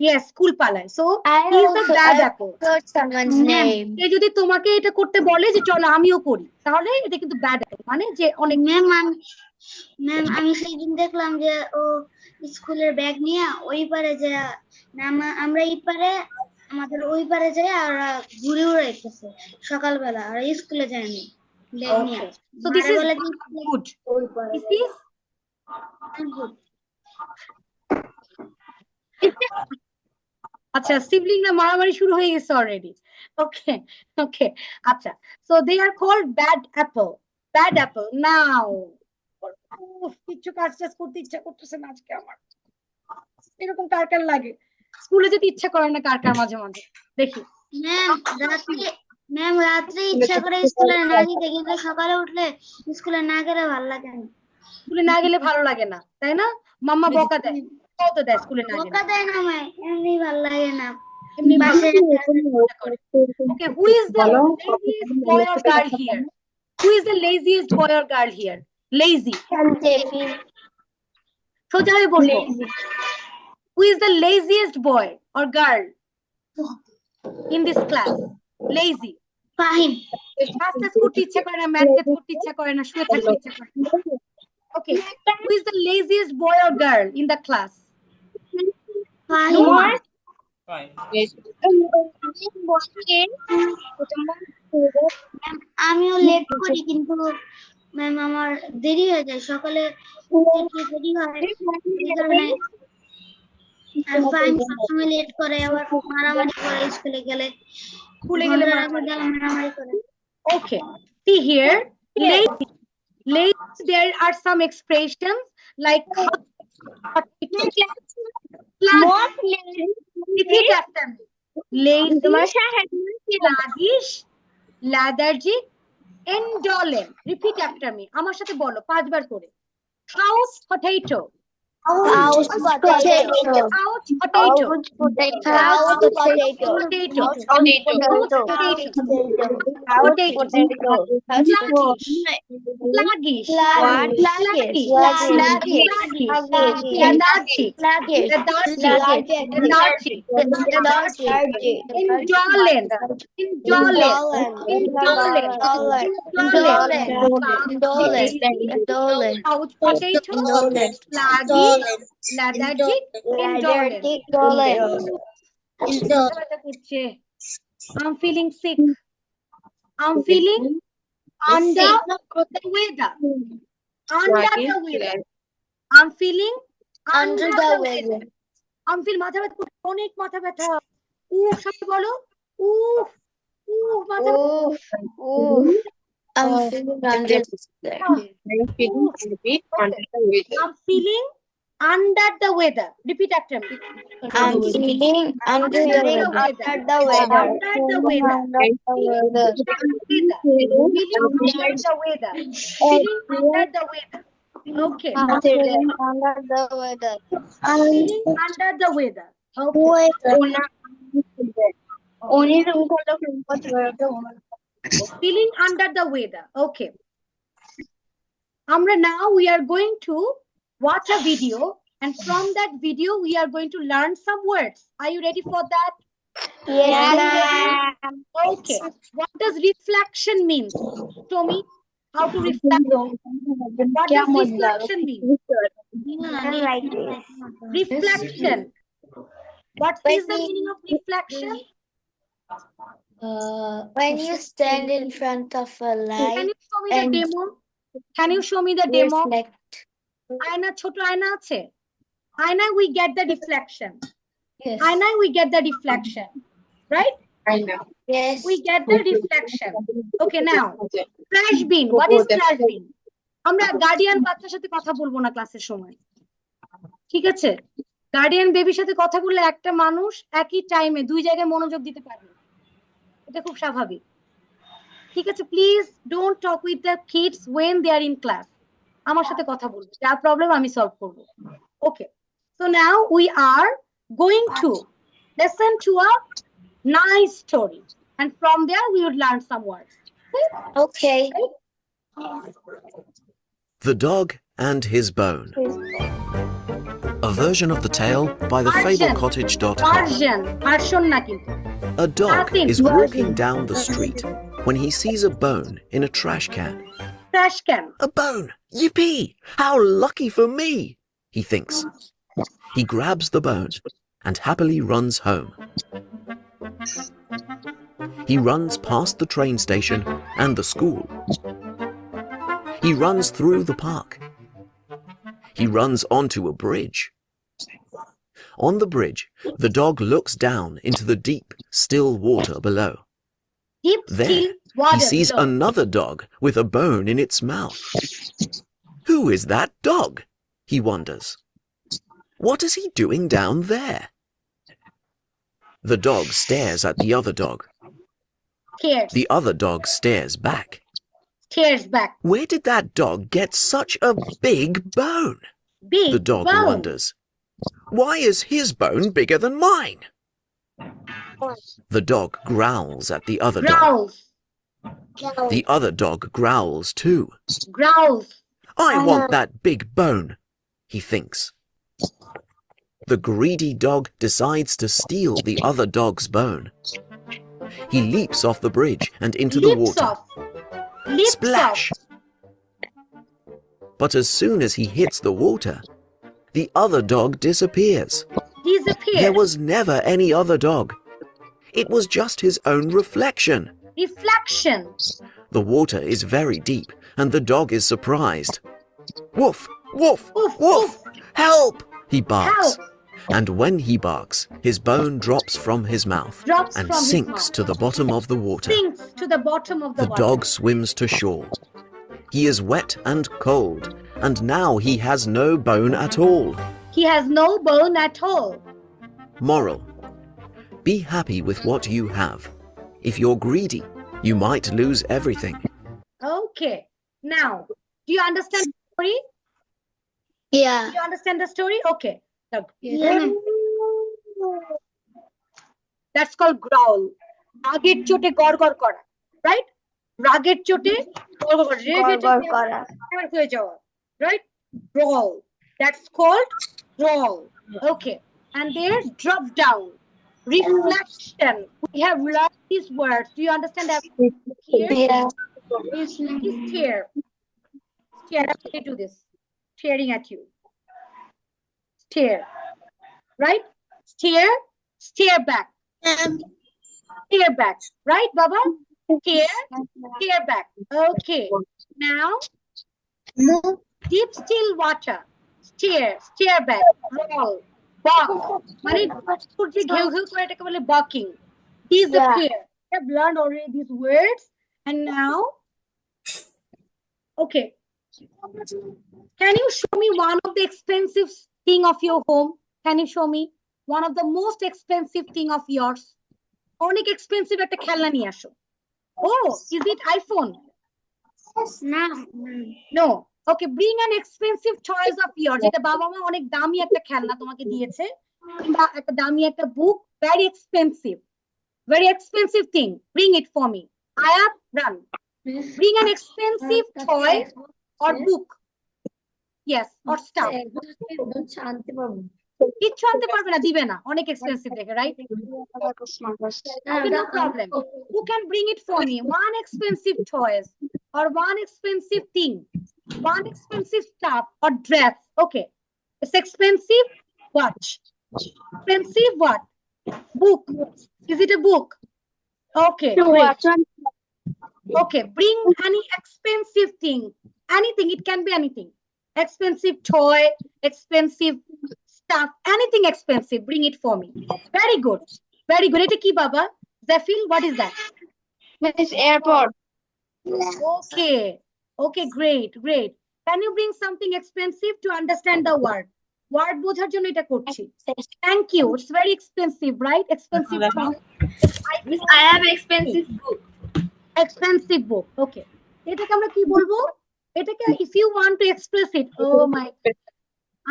Yes, school palai. So he is the bad apple. Wrote someone's name. সে যদি তোমাকে এটা করতে বলে যে চলো আমিও করি, তাহলে এটা কিন্তু ব্যাড অ্যাপল, মানে যে অনেক। ম্যাম আমি সেদিন দেখলাম যে ও স্কুলের ব্যাগ নিয়ে ওই পারে যে আমরা এই পারে আমাদের ওই পারে যাই আর ঘুরে উড়াইতেছে সকালবেলা, আর স্কুলে যায়নি ব্যাগ নিয়ে। So this is good. This is আচ্ছা, সিবলিং না মারামারি শুরু হয়ে গেছে অলরেডি। ওকে ওকে, আচ্ছা, so they are called bad apple. Bad apple. Now কিছু কাজ টাজ করতে ইচ্ছা করতেছে না আজকে আমার, এরকম কার কার লাগে? স্কুলে যেতে ইচ্ছা করে না কার কার মাঝে মাঝে? দেখি। ম্যাম রাত্রে ইচ্ছা করে স্কুলে না যেতে, কিন্তু সকালে উঠলে স্কুলে না গেলে ভালো লাগে না। স্কুলে না গেলে ভালো লাগে না, তাই না? মাম্মা বকা দেয়, কত দেয় স্কুলে না গেলে? বকা দেয় না ম্যাম, এমনি ভালো লাগে না। এমনি ভালো বাসায় ইচ্ছা করে। Okay, who is the laziest boy or girl here? Who is the laziest boy or girl here? Lazy. সোজা হয়ে বসো। Who is the laziest boy or girl in this class? Lazy. Fahim. কাজ টাজ করতে ইচ্ছা করে না, ম্যাথ করতে ইচ্ছা করে না, শুয়ে থাকতে ইচ্ছা করে না। Okay, who is the laziest boy or girl in the class? Fahim. No one. আমিও লেট করি, কিন্তু ম্যাম আমার দেরি হয়ে যায়, সকালে উঠতে দেরি হয়, এই কারণে। আর ফাহিম সবসময় লেট করে, আবার মারামারি করে স্কুলে গেলে। স্কুলে গেলে মারামারি করে। Okay, see here, lazy. There are some expressions like repeat after me. Lazy, sluggish, lethargic, indolent. Repeat after me. আমার সাথে বলো 5 বার করে। Couch potato. Couch potato. Couch potato. Couch potato. Potato. Potato. Sluggish. Sluggish. Lethargic. Indolent. Couch potato. Sluggish. Lethargic. Indolent. I'm feeling sick. I'm feeling under the weather. Under the weather. I'm feeling under the weather. I'm feeling মাথা ব্যথা, অনেক মাথা ব্যথা। উফ, সবাই বলো উফ, উফ, মাথা ব্যথা। I'm feeling under the I'm feeling under the weather. Repeat after me. I'm feeling under the weather. Under the weather. Under the weather. Feeling under the weather. Okay. Feeling under the weather. Okay. Feeling under the weather. Okay. Now we are going to watch a video, and from that video we are going to learn some words. Are you ready for that? Yes. Okay. What does reflection mean? Show me how to reflect. What does reflection mean? Reflection. What is the meaning of reflection? When you stand in front of a Can light you show me the and demo? Can you show me the demo? reflect. আয়না, ছোট আয়না আছে, আয়নায় we get the reflection. Yes. আয়নায় we get the reflection, right? Yes. We get the reflection. Okay, now trash bin. What is trash bin? আমরা guardian বাচ্চার সাথে কথা বলবো না ক্লাসের সময়, ঠিক আছে? গার্ডিয়ান বেবির সাথে কথা বললে একটা মানুষ একই টাইমে 2 জায়গায় মনোযোগ দিতে পারবে, এটা খুব স্বাভাবিক, ঠিক আছে? Please don't talk with the kids when they are in class. আমার সাথে কথা বলবে, যা প্রবলেম আমি সলভ করব। Okay, so now we are going to listen to a nice story, and from there we would learn some words. Okay. The Dog and His Bone. A version of the tale by thefablecottage.com. Version na kintu. A dog Nothing. is walking down the street when he sees a bone in a trash can. Trash can. A bone! Yippee! How lucky for me! He thinks. He grabs the bone and happily runs home. He runs past the train station and the school. He runs through the park. He runs onto a bridge. On the bridge, the dog looks down into the deep, still water below. Deep There, still water. he sees below. another dog with a bone in its mouth. Who is that dog? He wonders. What is he doing down there? The dog stares at the other dog. Scared. The other dog stares back. Stares back. Where did that dog get such a big bone? Big The dog bone. wonders. Why is his bone bigger than mine? The dog growls at the other dog. Growls. The other dog growls too. Growls. I want that big bone, he thinks. The greedy dog decides to steal the other dog's bone. He leaps off the bridge and into the Leaps water. off. Leaps Splash! off. But as soon as he hits the water, the other dog disappears. Disappear. There was never any other dog. It was just his own reflection. Reflection. The water is very deep, and the dog is surprised. Woof! Woof! Woof, Woof! Help! He barks. Help. And when he barks, his bone drops from his mouth Drops and from his sinks mouth. to the bottom of the water. Sinks to the bottom of the The water. dog swims to shore. He is wet and cold, and now he has no bone at all. He has no bone at all. Moral: be happy with what you have. If you're greedy, you might lose everything. Okay. Now, do you understand the story? Yeah. Do you understand the story? Okay. Now, Yeah. that's called growl. রাগের চোটে গড়গড় করা, right? রাগের চোটে গড়গড় করা, রেগে গড়গড় করা। হয়ে যাওয়া, right? Growl. That's called growl. Okay. And there's drop down. Reflection. We have learned these words. Do you understand everything here? Yeah. Please stare. Stare. I'm going to do this. Staring at you. Stare. Right? Stare. Stare back. Stare back. Right, Baba? Stare. Stare back. Okay. Now, deep still water. Stare. Stare back. Roll. Bark. মানে যে ঘেউ ঘেউ করে এটাকে বলে barking. Disappear. We have learned already these words. And now, okay. Can you show me one of the expensive thing of your home? Can you show me one of the most expensive thing of yours? অনেক expensive একটা খেলনা নিয়ে আসো. Oh, is it iPhone? না। No. Okay, bring an expensive toys of yours. যেটা বাবা মা অনেক দামি একটা খেলনা তোমাকে দিয়েছে কিংবা একটা দামি একটা book, very expensive thing. Bring it for me. Ayat, run. Bring an expensive toy or book. Yes, or stuff. কিচ্ছু আনতে পারবে না, দিবে না, অনেক এক্সপেন্সিভ দেখে, right? Okay, no problem. Who can bring it for me? One expensive toys or one expensive thing, one expensive stuff or dress. Okay, it's expensive. Watch. Expensive what? Book. Is it a book? Okay, great. Okay, bring any expensive thing. Anything, it can be anything. Expensive toy, expensive stuff, anything expensive, bring it for me. Very good. Very good. Eta ki baba? Zafil, what is that? It's airport. Okay. Okay, great, great. Can you bring something expensive to understand the word? Word বোঝার জন্য এটা করছি. Thank you. It's very expensive, right? Expensive toy. I have expensive book. Expensive book. Okay. এটাকে আমরা কি বলবো? এটাকে if you want to express it, oh my God.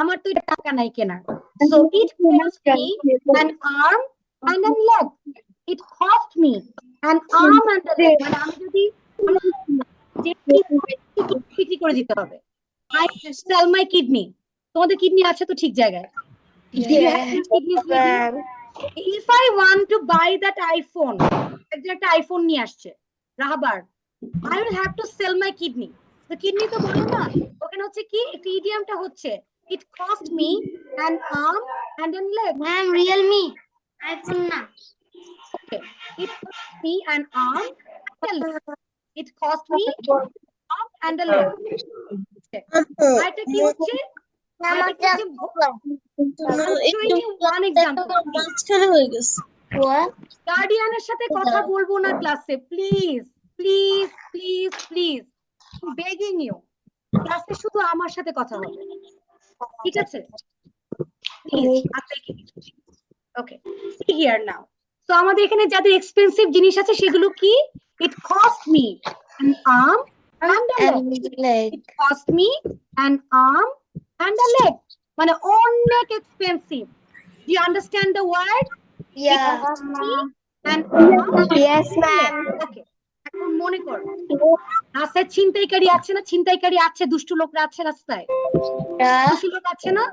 আমার তো এটা টাকা নাই কেনার। So it cost me an arm and a leg. It cost me an arm and a leg. মানে আমি যদি বিক্রি করে দিতে হবে। I sell my kidney. তোমাদের কিডনি আছে তো ঠিক জায়গায়। If I want to buy that iPhone, একটা iPhone নিয়ে আসছে Rahabar, I will have to sell my kidney. The kidney তো বলো না, ওখানে হচ্ছে কি একটা ইডিয়ামটা হচ্ছে it cost me an arm and a leg. Ma'am, Realme. iPhone na. Okay, it cost me an arm and a leg. It cost me an arm and a leg. Okay. এটা কি হচ্ছে? I'll show you one example. What? গার্ডিয়ানের সাথে কথা বলবো না ক্লাসে, please please please please, begging you. ক্লাসে শুধু আমার সাথে কথা হবে, ঠিক আছে? Please, okay, see here now. তো আমাদের এখানে যাদের এক্সপেন্সিভ জিনিস আছে সেগুলো কি? It cost me an arm and a leg. And leg. It cost me an arm and a leg. মানে অনেক expensive. Do you understand the word? Yeah. It cost me an arm. Yes, ma'am. Okay. এখন মনে করো রাস্তায় ছিনতাইকারী আছে না, ছিনতাইকারী আছে, দুষ্টু লোকরা আছে রাস্তায়, Yeah. দুষ্টু লোক আছে না,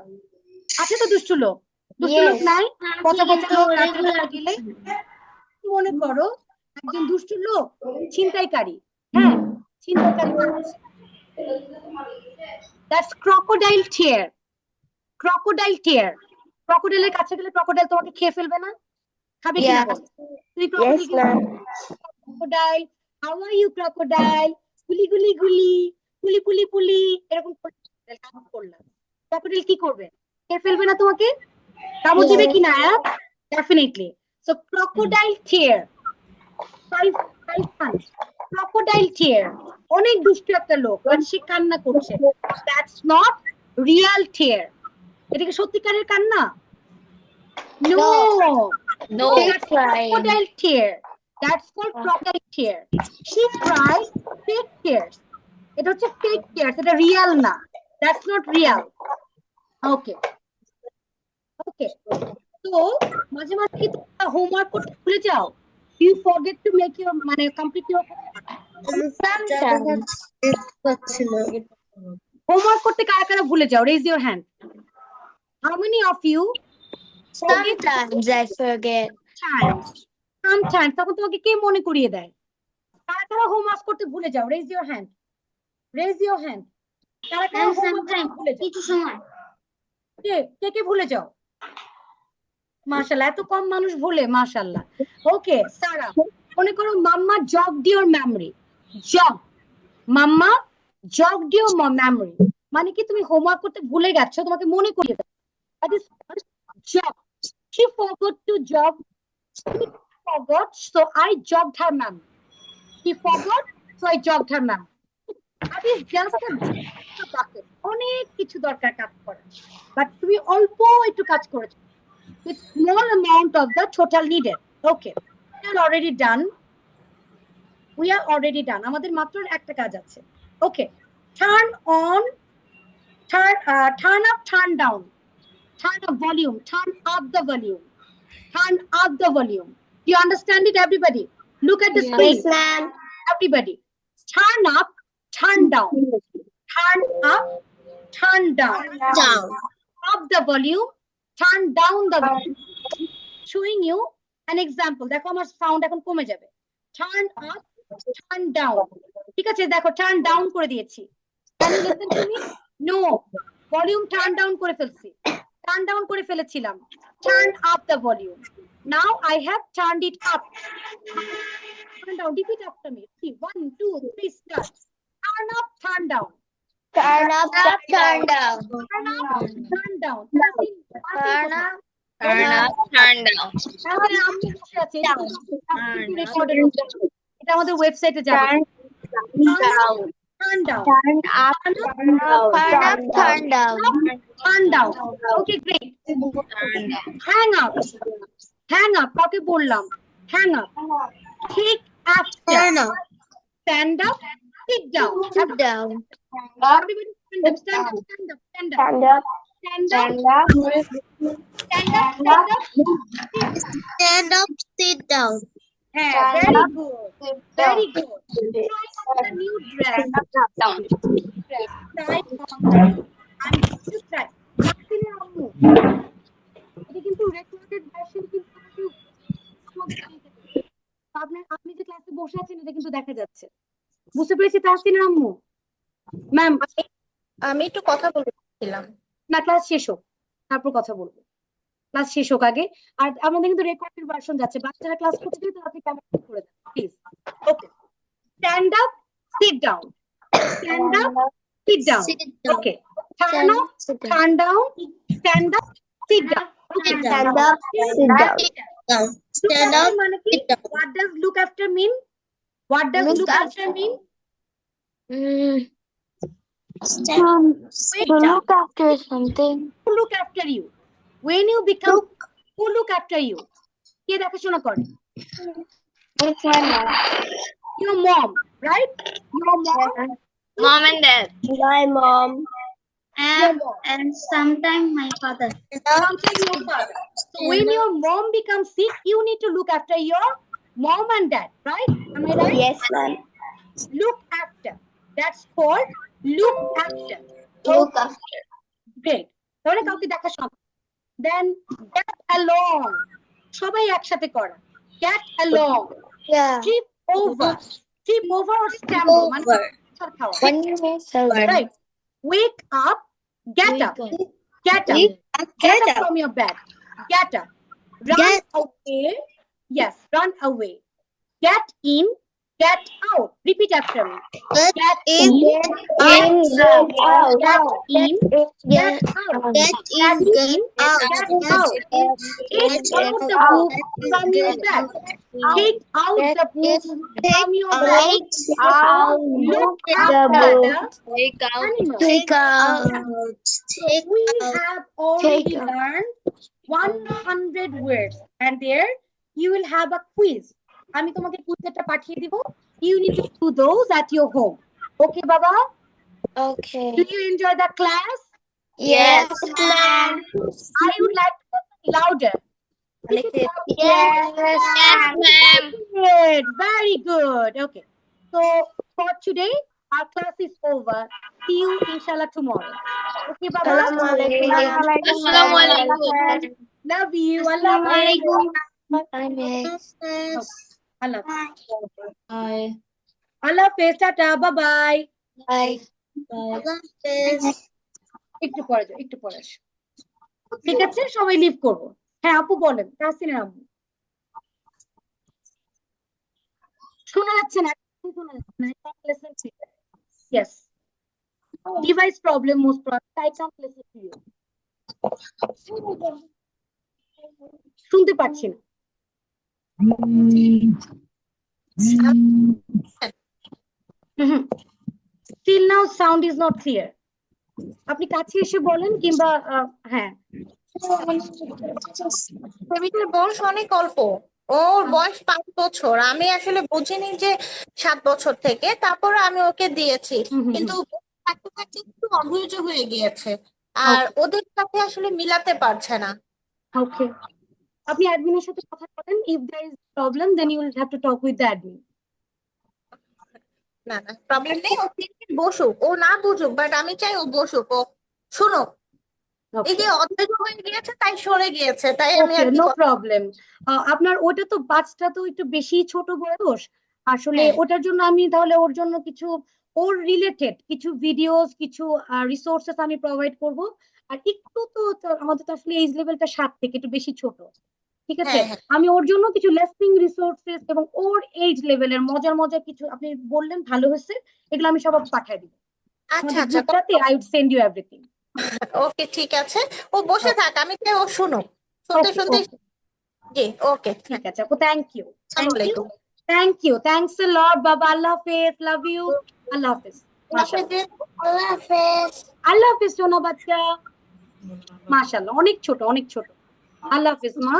আছে তো দুষ্টু লোক, দুষ্টু লোক Yes. নাই, পচা পচা লোক রাতে বেলা গেলে। মনে করো একজন দুষ্টু লোক ছিনতাইকারী, হ্যাঁ ছিনতাইকারী আছে। That's crocodile tear. Crocodile tear. ক্রোকোডাইলের কাছে গেলে ক্রোকোডাইল তোমাকে খেয়ে ফেলবে না? খাবে কিনা Yeah. বল? তুমি crocodile, how are you crocodile? গুলি গুলি গুলি, পুলি পুলি পুলি, এরকম করলাম। ক্রোকোডাইল কি করবে? খেয়ে ফেলবে না তোমাকে? কামড় দিবে কিনা? Definitely. So crocodile tear. Five months. Crocodile tear. অনেক দুষ্টু একটা লোক, আর সে কান্না করছে। That's not real tear. এটা কি সত্যিকারের কান্না? No. No. That's crocodile tear. That's called crocodile tear. She cried fake tears. এটা হচ্ছে fake tears. এটা real না. That's not real. Okay. Okay. So মাঝে মাঝে কি তোমরা হোমওয়ার্ক করতে ভুলে যাও? Do you forget to make your মানে complete your Sometimes. হোমওয়ার্ক করতে কারা কারা ভুলে যাও? Raise your hand. How many of you Sometimes I forget. sometimes তখন তোমাকে কে মনে করিয়ে দেয়? কারা কারা হোমওয়ার্ক করতে ভুলে যাও? Raise your hand. Raise your hand. কারা কারা হোমওয়ার্ক করতে ভুলে যাও? কিছু সময় কে কে কে ভুলে যাও? মাশাআল্লাহ, এত কম মানুষ ভুলে, মাশাআল্লাহ। ওকে সারা, মনে করো মাম্মা jogged your memory. jog, mamma jogged your memory মানে কি তুমি হোমওয়ার্ক করতে ভুলে গেছো, তোমাকে মনে করিয়ে দেয়। That is jog. She forgot to jog. She forgot, so I jogged her memory. She forgot, so I jogged her memory. That is just a bucket. অনেক কিছু দরকার কাজ করা, বাট তুমি অল্প একটু কাজ করেছো with small amount of the total needed. Okay, we are already done. We are already done. আমাদের মাত্র একটা কাজ আছে। Okay, turn on, turn up, turn down, turn up volume, turn up the volume, turn up the volume. Do you understand it, everybody? Look at the screen. Yes, ma'am. Everybody, turn up, turn down, turn up, turn down, up the volume, turn down the volume. Showing you an example. দেখো আমার sound এখন কমে যাবে। Turn up, turn down. ঠিক আছে, দেখো turn down করে দিয়েছি। Can you listen to me? No. Volume turn down করে ফেলছি। Turn down করে ফেলেছিলাম। Turn up the volume. Now I have turned it up. Turn down. Repeat after me. See, 1, 2, 3, start. Turn up, turn down. Turn up, Turn down. Turn up, turn down. Turn up. Turn up, turn down. তাহলে আমি বসে আছি, রেকর্ডের উপর। এটা আমাদের ওয়েবসাইটে যাবে। Turn down. turn up, turn down. Turn up, turn down. Turn down. Okay, great. Hang up. Hang up. কাকে বললাম? Hang up. Take after. Turn up. Stand up. Sit down. Sit down. Everybody stand up. Stand up. Stand up. Stand up. Stand up, Stand up. stand up, Stand up. Stand up. stand up, sit down. Yeah, very good. Very good. Try on the new dress. Try on the. I'm going to try. Martin Ammu. এটা কিন্তু recorded version, কিন্তু আপনি যে ক্লাসে বসে আছেন এটা কিন্তু দেখা যাচ্ছে। বুঝতে পেরেছি তাহসিনের আম্মু? ম্যাম আমি একটু কথা বলছিলাম। না, ক্লাস শেষ হোক তারপর কথা বলবো। ক্লাস শেষ হোক আগে। আর আমাদের কিন্তু রেকর্ডেড ভার্সন যাচ্ছে, বাচ্চারা ক্লাস করতে দিলে আপনি ক্যামেরা করে দেন please. Okay, stand up, sit down, stand up, sit down. Okay, turn up, Sit down. Turn down, stand up, sit down. Okay, Stand up, sit down. Stand up, মানে কি? What does look after mean? What does Look look after after. mean? To look after something. Who look after you? When you become, who look after you? কে দেখাশোনা করে? Your mom, right? Your mom? Mom and dad. My mom. And sometimes my father. Sometimes your father. So when your mom becomes sick, you need to look after your mom and dad, right? Am I right? Yes, ma'am. Look after. That's called look after. Look after. Great. তাহলে কাউকে দেখাশোনা। Then get along. সবাই একসাথে করা। Get along. Yeah. Trip over. Trip over or stumble. মানে পাথর খাওয়া। One minute. Right. Wake up. Get up. Get up. Get up from your bed. Get up. Run away. Yes, run away. Get in. Get out. Repeat after me. Get in. Get out. Get in. Get out. Get in. Get out. Take out the book from your bag. Take out the book from your bag. Look after the Take out. animals. Take out. We have already learned 100 words, and there you will have a quiz. আমি তোমাকে কুইজটা পাঠিয়ে দিব. You need to do those at your home. Okay, Baba? Okay. Do you enjoy the class? Yes, ma'am. I would like to be louder. Yes, Ma'am. Good. Very good. Okay. So for today, our class is over. See you inshallah tomorrow. Okay, Baba? Assalamualaikum. Love you. Allah Hafiz. Allah Hafiz. Allah Hafiz. Tata. Bye-bye. Bye. একটু পরে যাও, একটু পরে আসো। ঠিক আছে, সবাই leave করবো। হ্যাঁ আপু বলেন, তাহসিনের আম্মু। শোনা যাচ্ছে না, শোনা যাচ্ছে না। I can't listen to you. Yes. Device problem most probably. I can't listen to you. শুনতে পাচ্ছি না। Till now sound is not clear. আপনি কাছে এসে বলেন কিংবা হ্যাঁ। বেবিটার বয়স অনেক অল্প, ওর বয়স 5 বছর। আমি আসলে বুঝিনি যে 7 বছর থেকে, তারপরে আমি ওকে দিয়েছি, কিন্তু থাকতে থাকতে একটু অধৈর্য হয়ে গিয়েছে আর ওদের সাথে আসলে মিলাতে পারছে না। ওকে, আপনি অ্যাডমিনের সাথে কথা বলেন। if there is problem then you will have to talk with the admin. না না, প্রবলেম নেই, ও বসুক, ও না বুঝুক, বাট আমি চাই ও বসুক, ও শুনুক। এই যে অধৈর্য হয়ে গিয়েছে তাই সরে গিয়েছে, তাই আমি আর নো প্রবলেম। আপনার ওটা তো বাচ্চাটা তো একটু বেশি ছোট বয়স আসলে, ওটার জন্য আমি তাহলে ওর জন্য কিছু ওর রিলেটেড কিছু ভিডিওস, কিছু রিসোর্সেস আমি প্রোভাইড করব। আর একটু তো আমাদের তো আসলে এজ লেভেলটা 7 থেকে একটু বেশি ছোট, ঠিক আছে? আমি ওর জন্য কিছু লেসনিং রিসোর্সেস এবং ওর এজ লেভেলের মজার মজার কিছু আপনি বললেন ভালো হয়েছে, এগুলো আমি সব পাঠিয়ে দিব। আচ্ছা আচ্ছা, I will send you everything. Okay ঠিক আছে, ও বসে থাক, আমি চাই ও শুনুক, শুনতে শুনতে। জি ওকে, ঠিক আছে আপু, থ্যাংক ইউ। আসসালামু আলাইকুম। Thank you. Thanks a lot, Baba. Allah Hafiz. Love you. Allah Hafiz. Allah Hafiz. Allah Hafiz, Jona Bachcha. MashaAllah. অনেক ছোট, অনেক ছোট। Allah Hafiz, মা।